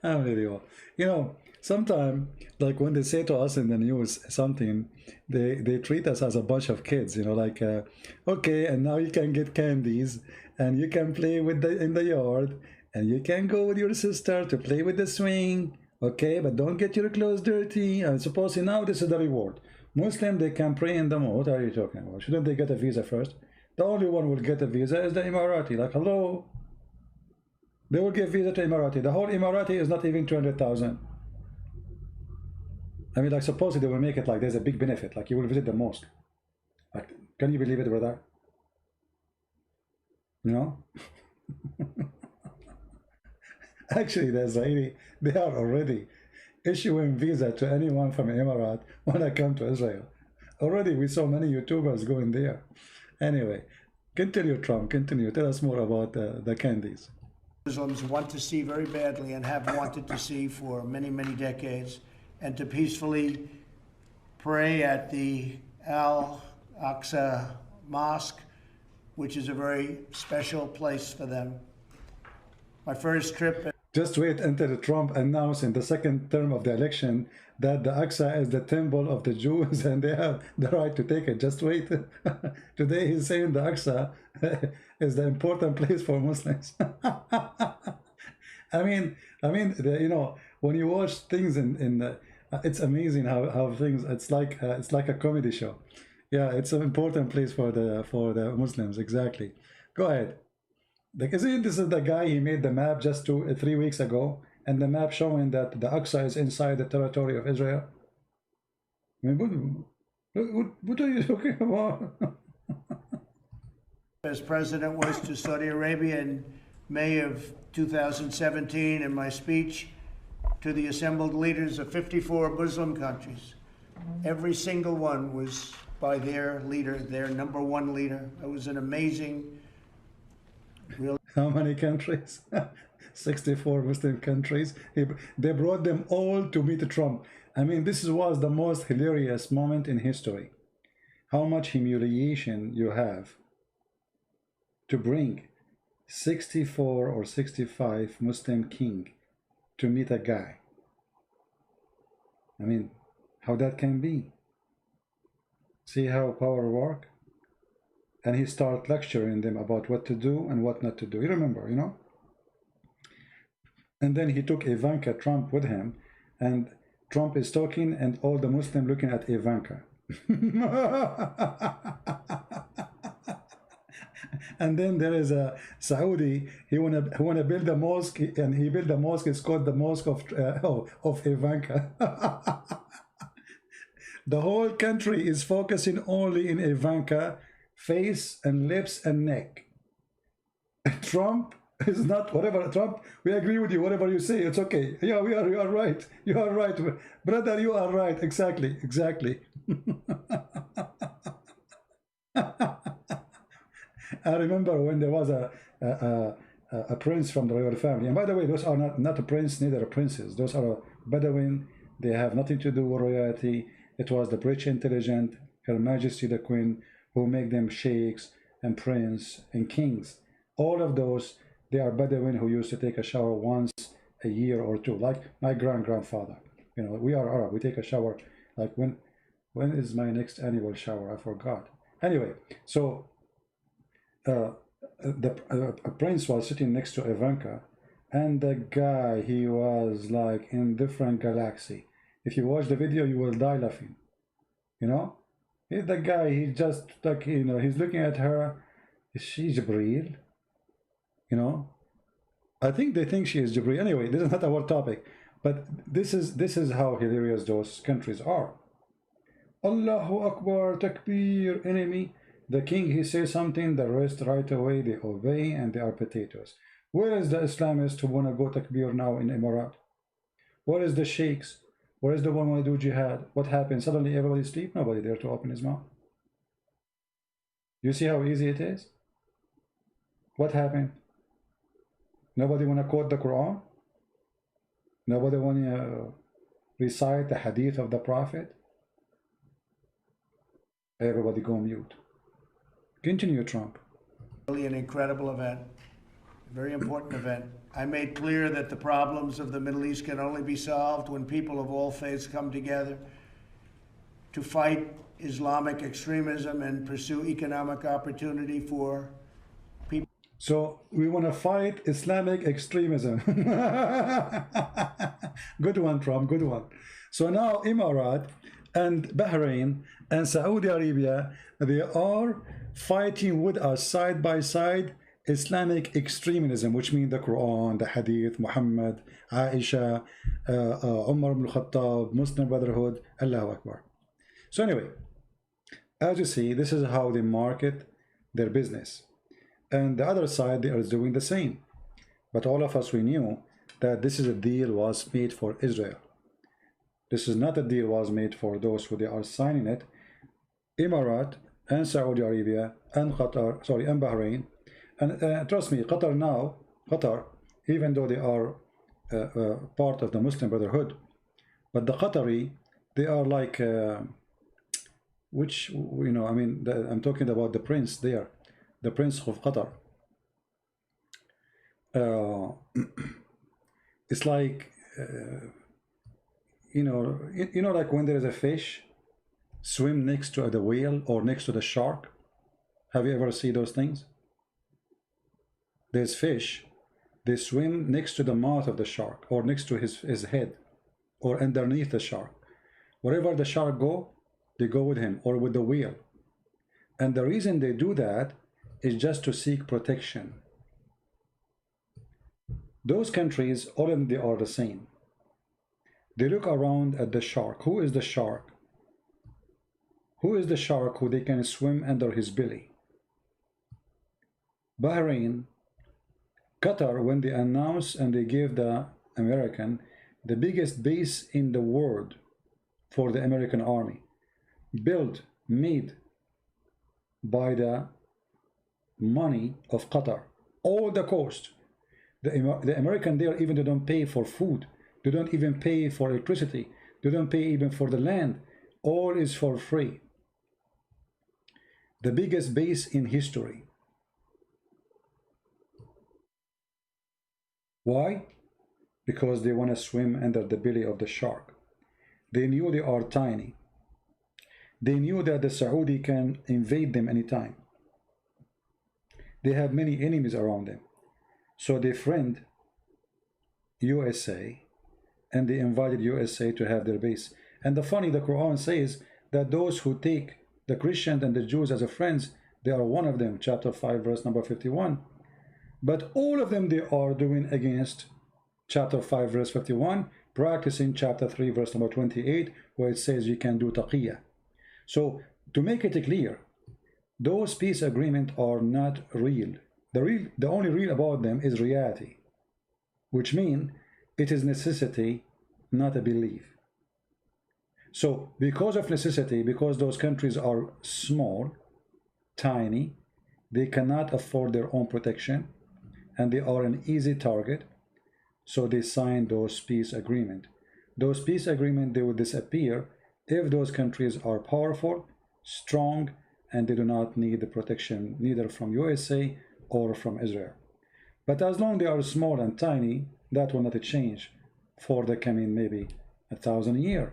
Unbelievable. You know, sometimes, like when they say to us in the news something, they treat us as a bunch of kids. You know, like, okay, and now you can get candies, and you can play with the in the yard, and you can go with your sister to play with the swing. Okay, but don't get your clothes dirty. I suppose now this is the reward. Muslim, they can pray in the mosque. What are you talking about? Shouldn't they get a visa first? The only one who will get a visa is the Emirati. Like, hello. They will give visa to Emirati. The whole Emirati is not even 200,000. I mean, like, suppose they will make it like there's a big benefit, like you will visit the mosque. Like, can you believe it, brother? You know? Actually, the Israeli, they are already issuing visa to anyone from Emirat when I come to Israel. Already, we saw many YouTubers going there. Anyway, continue, Trump. Continue. Tell us more about the candies. Muslims want to see very badly and have wanted to see for many, many decades, and to peacefully pray at the Al-Aqsa Mosque, which is a very special place for them. My first trip... Just wait until Trump announced in the second term of the election that the Aqsa is the temple of the Jews and they have the right to take it. Just wait. Today he's saying the Aqsa is the important place for Muslims. I mean, you know, when you watch things it's amazing how things. It's like a comedy show. Yeah, it's an important place for the Muslims. Exactly. Go ahead. Like, isn't this is the guy, he made the map just 3 weeks ago, and the map showing that the Aqsa is inside the territory of Israel? I mean, what are you talking about? As president was to Saudi Arabia in May of 2017 in my speech to the assembled leaders of 54 Muslim countries. Every single one was by their leader, their number one leader. It was an amazing... How many countries? 64 Muslim countries. They brought them all to meet Trump. I mean, this was the most hilarious moment in history. How much humiliation you have to bring 64 or 65 Muslim king to meet a guy. I mean, how that can be? See how power works? And he started lecturing them about what to do and what not to do. You remember, you know? And then he took Ivanka Trump with him, and Trump is talking, and all the Muslims looking at Ivanka. And then there is a Saudi. He wanna build a mosque, and he built a mosque. It's called the Mosque of Ivanka. The whole country is focusing only in Ivanka. Face and lips and neck. Trump is not whatever. Trump, we agree with you. Whatever you say, it's okay. Yeah, you are right. You are right, brother. You are right. Exactly. I remember when there was a prince from the royal family. And by the way, those are not a prince, neither a princess. Those are a Bedouin. They have nothing to do with royalty. It was the British intelligent, Her Majesty the Queen, who make them sheikhs and prince and kings. All of those, they are Bedouin who used to take a shower once a year or two, like my grandfather. You know, we are Arab. We take a shower like when is my next annual shower? I forgot. Anyway, so a prince was sitting next to Ivanka, and the guy, he was like in different galaxy. If you watch the video, you will die laughing. You know? The guy, he just like, you know, he's looking at her. Is she Jibreel? You know, I think they think she is Jibreel. Anyway, this is not our topic, but this is how hilarious those countries are. Allahu Akbar, Takbir, enemy. The king, he says something, the rest right away they obey and they are potatoes. Where is the Islamist who want to go Takbir now in Emirat? Where is the sheikhs? Where is the one who want to do jihad? What happened? Suddenly everybody sleep, nobody there to open his mouth. You see how easy it is? What happened? Nobody want to quote the Quran? Nobody want to recite the hadith of the Prophet? Everybody go mute. Continue, Trump. Really an incredible event, a very important event. I made clear that the problems of the Middle East can only be solved when people of all faiths come together to fight Islamic extremism and pursue economic opportunity for people. So we want to fight Islamic extremism. Good one, Trump, good one. So now Emirat and Bahrain and Saudi Arabia, they are fighting with us side by side Islamic extremism, which means the Quran, the Hadith, Muhammad, Aisha, Umar ibn Khattab, Muslim Brotherhood, Allahu Akbar. So anyway, as you see, this is how they market their business. And the other side, they are doing the same. But all of us, we knew that this is a deal was made for Israel. This is not a deal was made for those who they are signing it. Emirat and Saudi Arabia and Qatar, sorry, and Bahrain. And trust me, Qatar, even though they are part of the Muslim Brotherhood, but the Qatari, they are like, which, you know, I mean, I'm talking about the prince there, the prince of Qatar. It's like, you know, like when there is a fish swim next to the whale or next to the shark. Have you ever seen those things? There's fish, they swim next to the mouth of the shark or next to his head or underneath the shark. Wherever the shark go, they go with him or with the whale. And the reason they do that is just to seek protection. Those countries, all of them, they are the same. They look around at the shark. Who is the shark? Who is the shark who they can swim under his belly? Bahrain, Qatar, when they announced and they gave the American the biggest base in the world for the American army, built, made by the money of Qatar, all the cost. The American there, even they don't pay for food, they don't even pay for electricity, they don't pay even for the land, all is for free. The biggest base in history. Why? Because they want to swim under the belly of the shark. They knew they are tiny. They knew that the Saudi can invade them anytime. They have many enemies around them. So they friend USA and they invited USA to have their base. And the Quran says that those who take the Christians and the Jews as a friends, they are one of them, chapter 5, verse number 51. But all of them, they are doing against chapter 5, verse 51, practicing chapter 3, verse number 28, where it says you can do taqiyya. So, to make it clear, those peace agreements are not real. The only real about them is reality, which means it is necessity, not a belief. So, because of necessity, because those countries are small, tiny, they cannot afford their own protection, and they are an easy target, so they sign those peace agreements. Those peace agreements, they will disappear if those countries are powerful, strong, and they do not need the protection neither from USA or from Israel. But as long as they are small and tiny, that will not change for the coming maybe 1,000 years.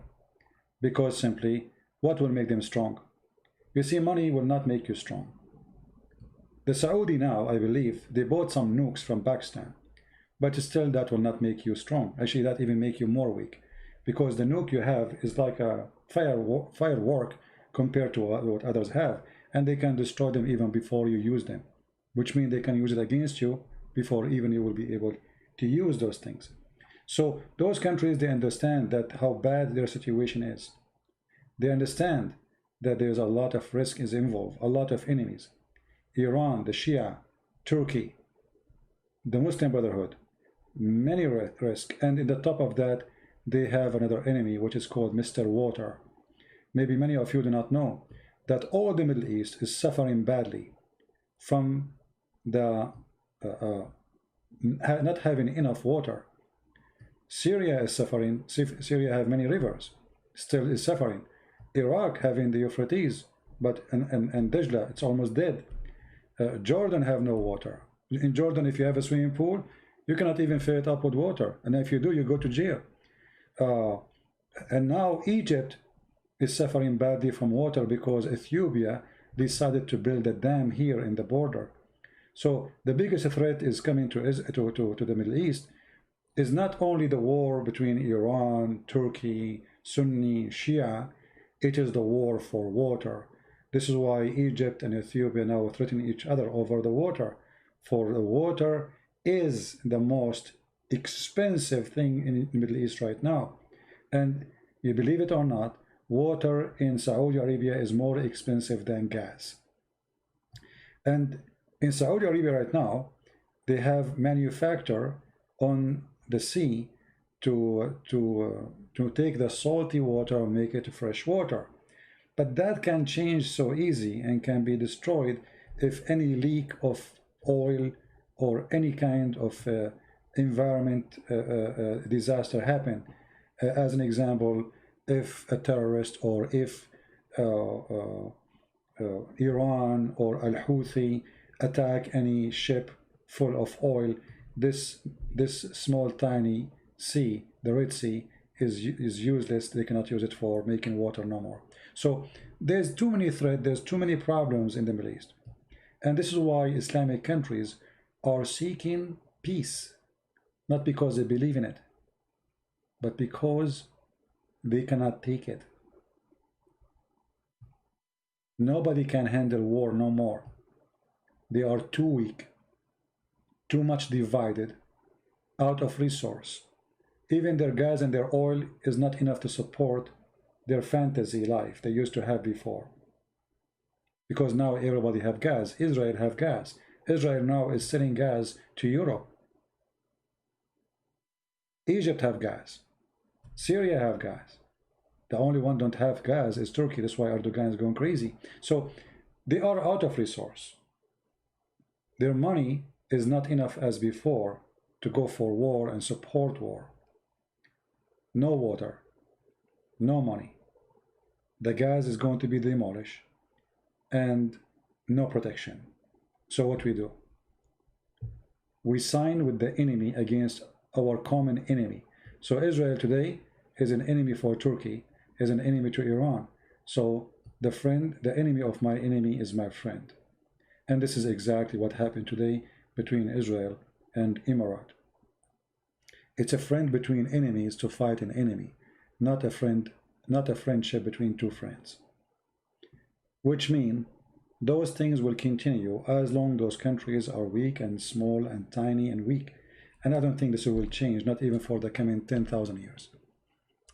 Because simply, what will make them strong? You see, money will not make you strong. The Saudi now, I believe, they bought some nukes from Pakistan, but still that will not make you strong. Actually, that even make you more weak, because the nuke you have is like a firework compared to what others have, and they can destroy them even before you use them, which means they can use it against you before even you will be able to use those things. So those countries, they understand that how bad their situation is. They understand that there's a lot of risk is involved, a lot of enemies. Iran, the Shia, Turkey, the Muslim Brotherhood, many risk. And in the top of that, they have another enemy, which is called Mr. Water. Maybe many of you do not know that all the Middle East is suffering badly from the not having enough water. Syria is suffering. Syria have many rivers, still is suffering. Iraq having the Euphrates, but and Dajla, it's almost dead. Jordan have no water. In Jordan, if you have a swimming pool, you cannot even fill it up with water, and if you do, you go to jail. And now Egypt is suffering badly from water because Ethiopia decided to build a dam here in the border. So the biggest threat is coming to the Middle East is not only the war between Iran, Turkey, Sunni, Shia, it is the war for water. This is why Egypt and Ethiopia now threaten each other over the water. For the water is the most expensive thing in the Middle East right now. And you believe it or not, water in Saudi Arabia is more expensive than gas. And in Saudi Arabia right now, they have manufacture on the sea to take the salty water and make it fresh water. But that can change so easy and can be destroyed if any leak of oil or any kind of environment disaster happen. As an example, if a terrorist or if Iran or Al-Houthi attack any ship full of oil, this small tiny sea, the Red Sea, is useless. They cannot use it for making water no more. So there's too many threats, there's too many problems in the Middle East. And this is why Islamic countries are seeking peace, not because they believe in it, but because they cannot take it. Nobody can handle war no more. They are too weak, too much divided, out of resource. Even their gas and their oil is not enough to support their fantasy life they used to have before. Because now everybody have gas. Israel have gas. Israel now is selling gas to Europe. Egypt have gas. Syria have gas. The only one don't have gas is Turkey. That's why Erdogan is going crazy. So they are out of resource. Their money is not enough as before to go for war and support war. No water, no money. The gas is going to be demolished and no protection. So what we do? We sign with the enemy against our common enemy. So Israel today is an enemy for Turkey, is an enemy to Iran. So the enemy of my enemy is my friend. And this is exactly what happened today between Israel and Emirates. It's a friend between enemies to fight an enemy, not a friendship between two friends. Which means those things will continue as long those countries are weak and small and tiny and weak. And I don't think this will change, not even for the coming 10,000 years,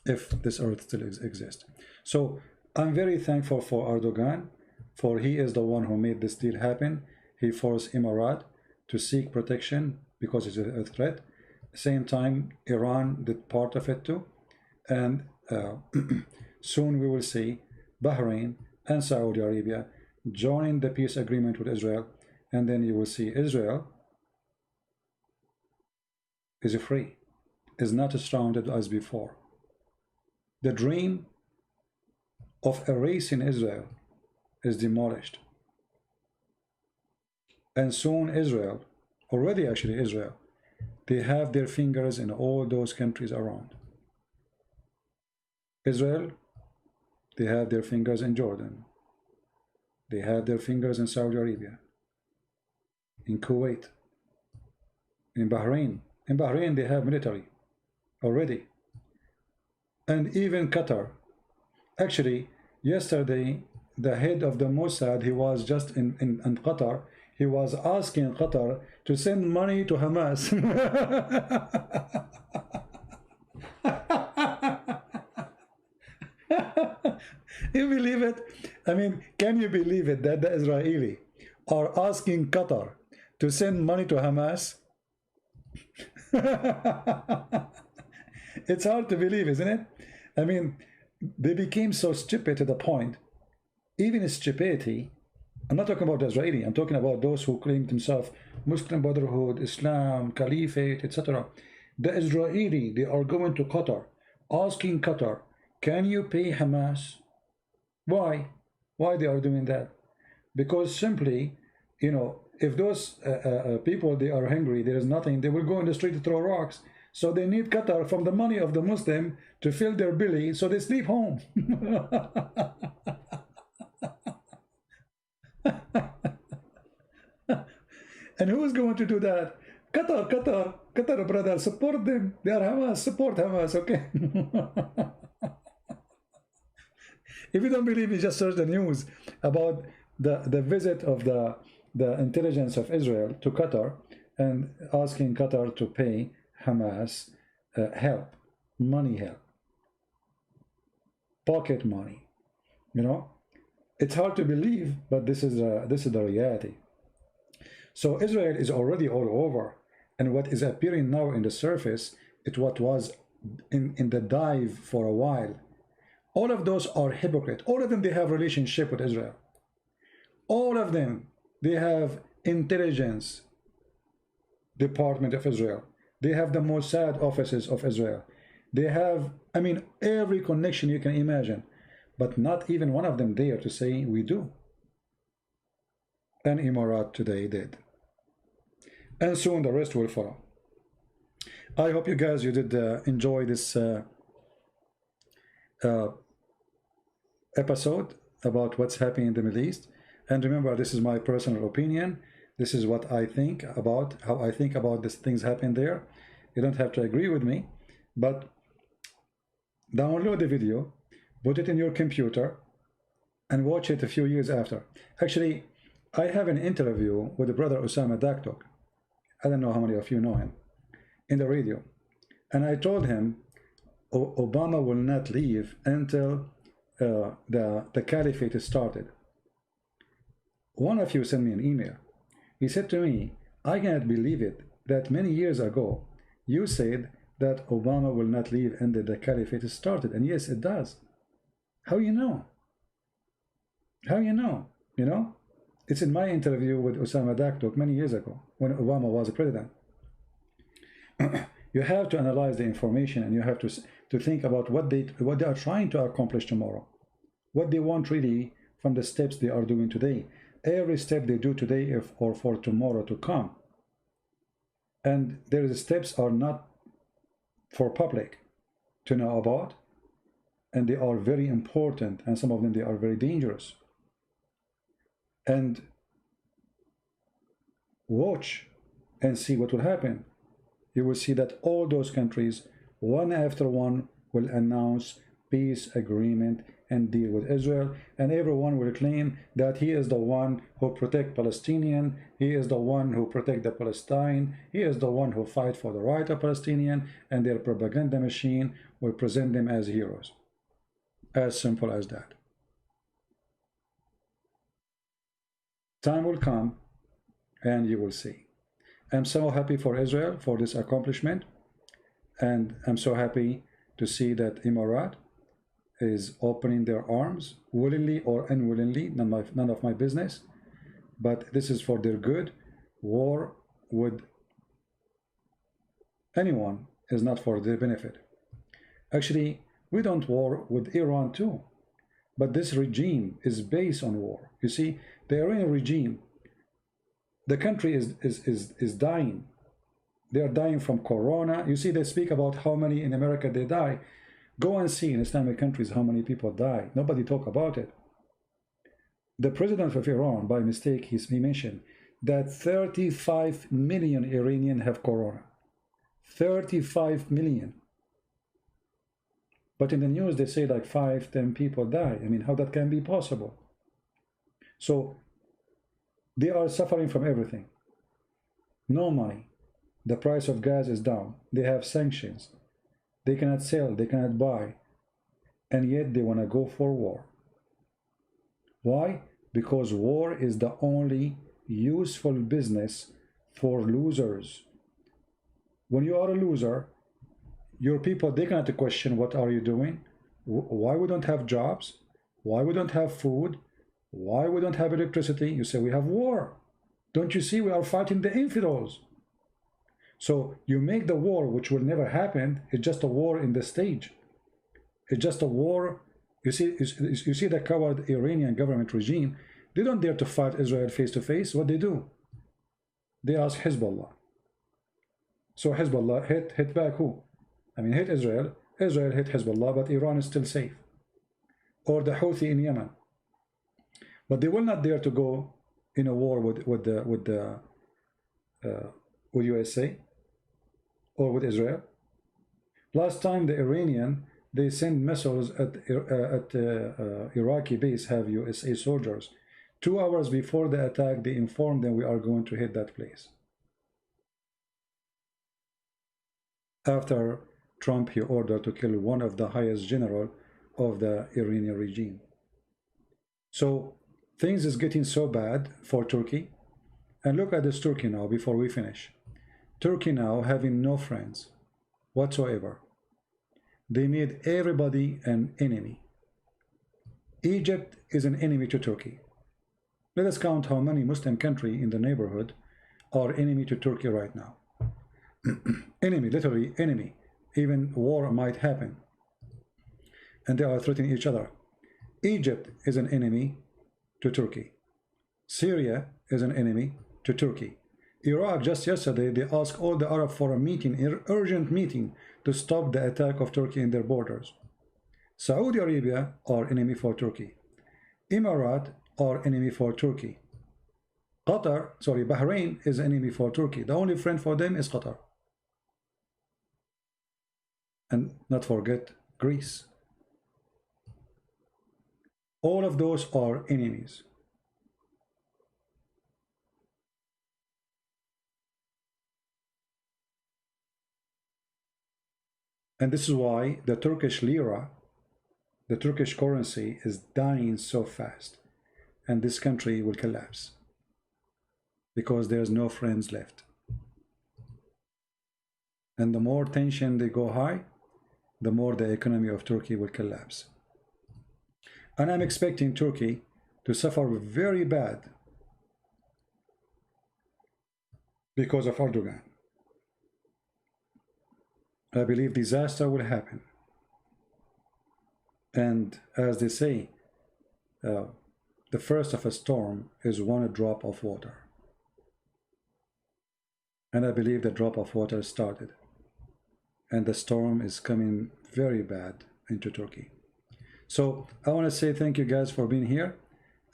if this earth still exists. So I'm very thankful for Erdogan, for he is the one who made this deal happen. He forced Emirates to seek protection because it's a threat. Same time, Iran did part of it too. And soon we will see Bahrain and Saudi Arabia join the peace agreement with Israel. And then you will see Israel is free, is not as surrounded as before. The dream of erasing Israel is demolished. And soon Israel, already actually Israel, they have their fingers in all those countries around. Israel, they have their fingers in Jordan. They have their fingers in Saudi Arabia, in Kuwait, in Bahrain. In Bahrain, they have military already. And even Qatar. Actually, yesterday, the head of the Mossad, he was just in Qatar. He was asking Qatar to send money to Hamas. You believe it? I mean, can you believe it that the Israeli are asking Qatar to send money to Hamas? It's hard to believe, isn't it? I mean, they became so stupid to the point, even stupidity. I'm not talking about the Israeli, I'm talking about those who claim themselves Muslim Brotherhood, Islam, Caliphate, etc. The Israeli, they are going to Qatar, asking Qatar, can you pay Hamas? Why? Why they are doing that? Because simply, you know, if those people, they are hungry, there is nothing, they will go in the street to throw rocks. So they need Qatar from the money of the Muslim to fill their belly, so they sleep home. And who is going to do that? Qatar, Qatar, Qatar, brother, support them. They are Hamas, support Hamas, okay? If you don't believe me, just search the news about the visit of the intelligence of Israel to Qatar and asking Qatar to pay Hamas help, money help, pocket money. You know, it's hard to believe, but this is the reality. So Israel is already all over, and what is appearing now in the surface, it's what was in the dive for a while. All of those are hypocrite. All of them, they have relationship with Israel. All of them, they have intelligence department of Israel. They have the Mossad offices of Israel. They have, I mean, every connection you can imagine. But not even one of them dare to say we do. And Emirat today did. And soon the rest will follow. I hope you guys, you did enjoy this episode about what's happening in the Middle East. And remember, this is my personal opinion. This is what I think about, how I think about these things happening there. You don't have to agree with me, but download the video, put it in your computer, and watch it a few years after. Actually, I have an interview with the brother Osama Daktok. I don't know how many of you know him, in the radio. And I told him Obama will not leave until the caliphate started. One of you sent me an email. He said to me, I cannot believe it that many years ago you said that Obama will not leave until the caliphate started. And yes, it does. How you know? How you know? You know? It's in my interview with Osama Daktok many years ago when Obama was a president. You have to analyze the information, and you have to think about what they are trying to accomplish tomorrow, what they want really from the steps they are doing today. Every step they do today or for tomorrow to come. And their steps are not for public to know about, and they are very important, and some of them, they are very dangerous. And watch and see what will happen. You will see that all those countries, one after one, will announce peace agreement and deal with Israel, and everyone will claim that he is the one who protect Palestinian, he is the one who protect the Palestine, he is the one who fight for the right of Palestinian, and their propaganda machine will present them as heroes. As simple as that. Time will come and you will see. I'm so happy for Israel for this accomplishment, and I'm so happy to see that Emirat is opening their arms, willingly or unwillingly, none of my business, but this is for their good. War with anyone is not for their benefit. Actually, we don't war with Iran too, but this regime is based on war. You see, the Iranian regime, the country is dying. They are dying from corona. You see, they speak about how many in America they die. Go and see in Islamic countries how many people die. Nobody talk about it. The president of Iran, by mistake, he mentioned that 35 million Iranians have corona. 35 million. But in the news, they say like 5, 10 people die. I mean, how that can be possible? So they are suffering from everything. No money. The price of gas is down. They have sanctions. They cannot sell. They cannot buy. And yet they want to go for war. Why? Because war is the only useful business for losers. When you are a loser, your people, they're going to question, what are you doing? Why we don't have jobs? Why we don't have food? Why we don't have electricity? You say, we have war. Don't you see we are fighting the infidels? So you make the war, which will never happen. It's just a war in the stage. It's just a war. You see the coward Iranian government regime, they don't dare to fight Israel face to face. What they do? They ask Hezbollah. So Hezbollah hit back who? I mean, hit Israel. Israel hit Hezbollah, but Iran is still safe. Or the Houthi in Yemen. But they will not dare to go in a war with USA or with Israel. Last time the Iranian, they sent missiles at Iraqi base, have USA soldiers. 2 hours before the attack, they informed them we are going to hit that place. After Trump, he ordered to kill one of the highest general of the Iranian regime. So things is getting so bad for Turkey. And look at this Turkey now before we finish. Turkey now having no friends whatsoever. They made everybody an enemy. Egypt is an enemy to Turkey. Let us count how many Muslim countries in the neighborhood are enemy to Turkey right now. Enemy, literally enemy. Even war might happen. And they are threatening each other. Egypt is an enemy to Turkey. Syria is an enemy to Turkey. Iraq, just yesterday, they asked all the Arab for a meeting, an urgent meeting, to stop the attack of Turkey in their borders. Saudi Arabia are enemy for Turkey. Emirat are enemy for Turkey. Bahrain is enemy for Turkey. The only friend for them is Qatar. And not forget Greece. All of those are enemies. And this is why the Turkish lira, the Turkish currency, is dying so fast. And this country will collapse. Because there's no friends left. And the more tension they go high, the more the economy of Turkey will collapse. And I'm expecting Turkey to suffer very bad because of Erdogan. I believe disaster will happen. And as they say, the first of a storm is one drop of water. And I believe the drop of water started. And the storm is coming very bad into Turkey. So I want to say thank you guys for being here.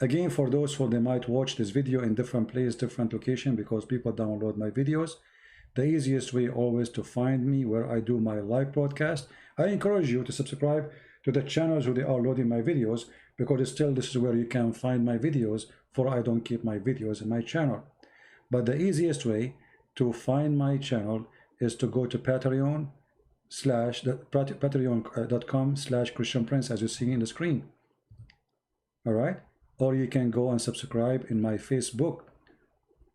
Again, for those who they might watch this video in different place, different location, because people download my videos, the easiest way always to find me where I do my live broadcast. I encourage you to subscribe to the channels where they are loading my videos, because still this is where you can find my videos, for I don't keep my videos in my channel. But the easiest way to find my channel is to go to patreon.com/Christian Prince, as you see in the screen. All right, or you can go and subscribe in my Facebook,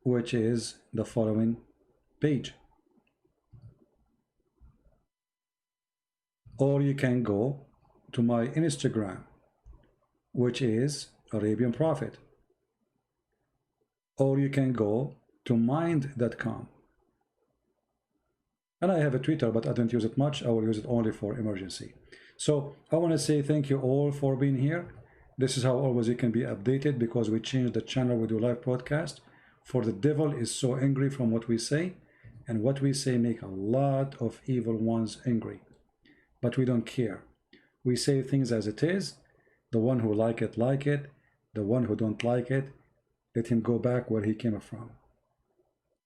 which is the following page, or you can go to my Instagram, which is Arabian Prophet, or you can go to mind.com. And I have a Twitter, but I don't use it much. I will use it only for emergency. So I want to say thank you all for being here. This is how always you can be updated, because we changed the channel. We do live broadcast. For the devil is so angry from what we say, and what we say make a lot of evil ones angry. But we don't care. We say things as it is. The one who like it, the one who don't like it, let him go back where he came from.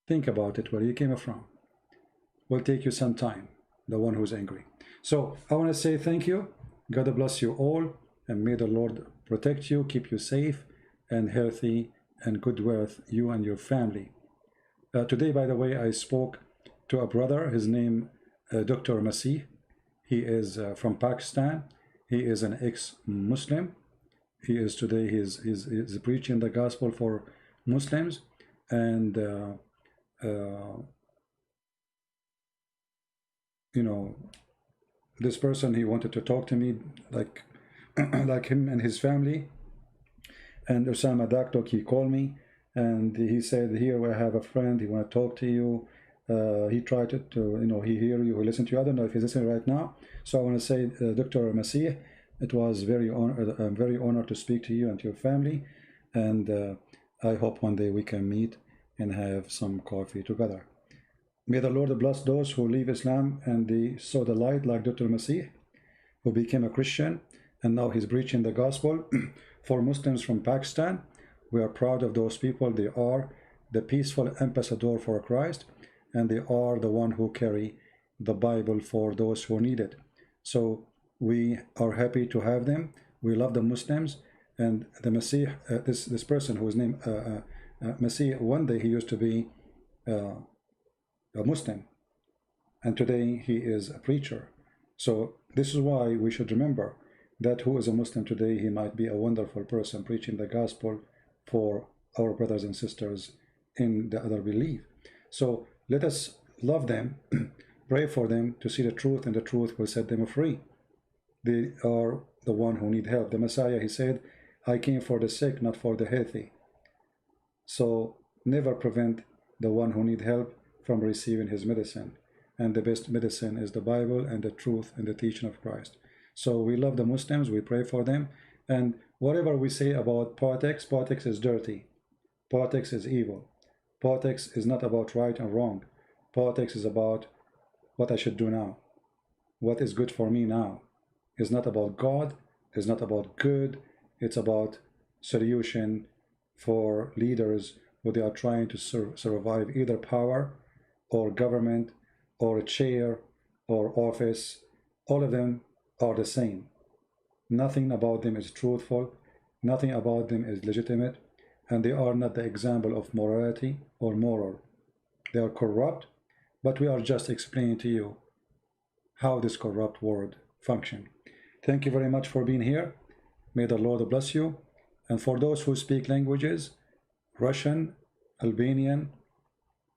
Think about it, where you came from. Will take you some time, the one who's angry. So I want to say thank you. God bless you all, and may the Lord protect you, keep you safe and healthy and good wealth, you and your family. Today, by the way, I spoke to a brother. His name Dr. Masih. He is from Pakistan. He is an ex-Muslim. he is today. He's preaching the gospel for Muslims, and you know, this person, he wanted to talk to me like like him and his family. And Osama Daktok, he called me and he said, here I have a friend, he want to talk to you. He tried to you know, he hear you, he listen to you. I don't know if he's listening right now. So I want to say, Dr. Masih, it was I'm very honored to speak to you and to your family. And I hope one day we can meet and have some coffee together. May the Lord bless those who leave Islam and they saw the light, like Dr. Masih, who became a Christian, and now he's preaching the gospel for Muslims from Pakistan. We are proud of those people. They are the peaceful ambassador for Christ, and they are the one who carry the Bible for those who need it. So we are happy to have them. We love the Muslims, and the Masih, this person who is named Masih, one day he used to be a Muslim, and today he is a preacher. So this is why we should remember that who is a Muslim today, he might be a wonderful person preaching the gospel for our brothers and sisters in the other belief. So let us love them, pray for them to see the truth, and the truth will set them free. They are the one who need help. The Messiah, he said, I came for the sick, not for the healthy. So never prevent the one who need help from receiving his medicine. And the best medicine is the Bible and the truth and the teaching of Christ. So we love the Muslims, we pray for them, and whatever we say about politics, politics is dirty. Politics is evil. Politics is not about right and wrong. Politics is about what I should do now. What is good for me now. It's not about God, it's not about good, it's about solution for leaders who they are trying to survive either power or government or a chair or office. All of them are the same. Nothing about them is truthful, nothing about them is legitimate, and they are not the example of morality or moral. They are corrupt, but we are just explaining to you how this corrupt world functions. Thank you very much for being here. May the Lord bless you. And for those who speak languages, Russian, Albanian,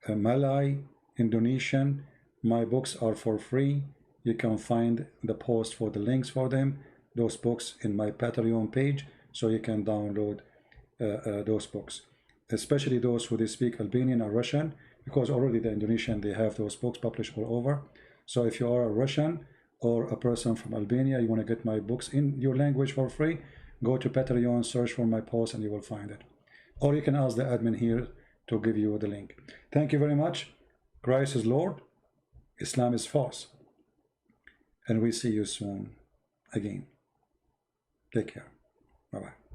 Malay, Indonesian, my books are for free. You can find the post for the links for them, those books, in my Patreon page, so you can download those books, especially those who they speak Albanian or Russian, because already the Indonesian, they have those books published all over. So if you are a Russian or a person from Albania, you want to get my books in your language for free, go to Patreon, search for my post, and you will find it. Or you can ask the admin here to give you the link. Thank you very much. Christ is Lord, Islam is false, and we see you soon again. Take care. Bye-bye.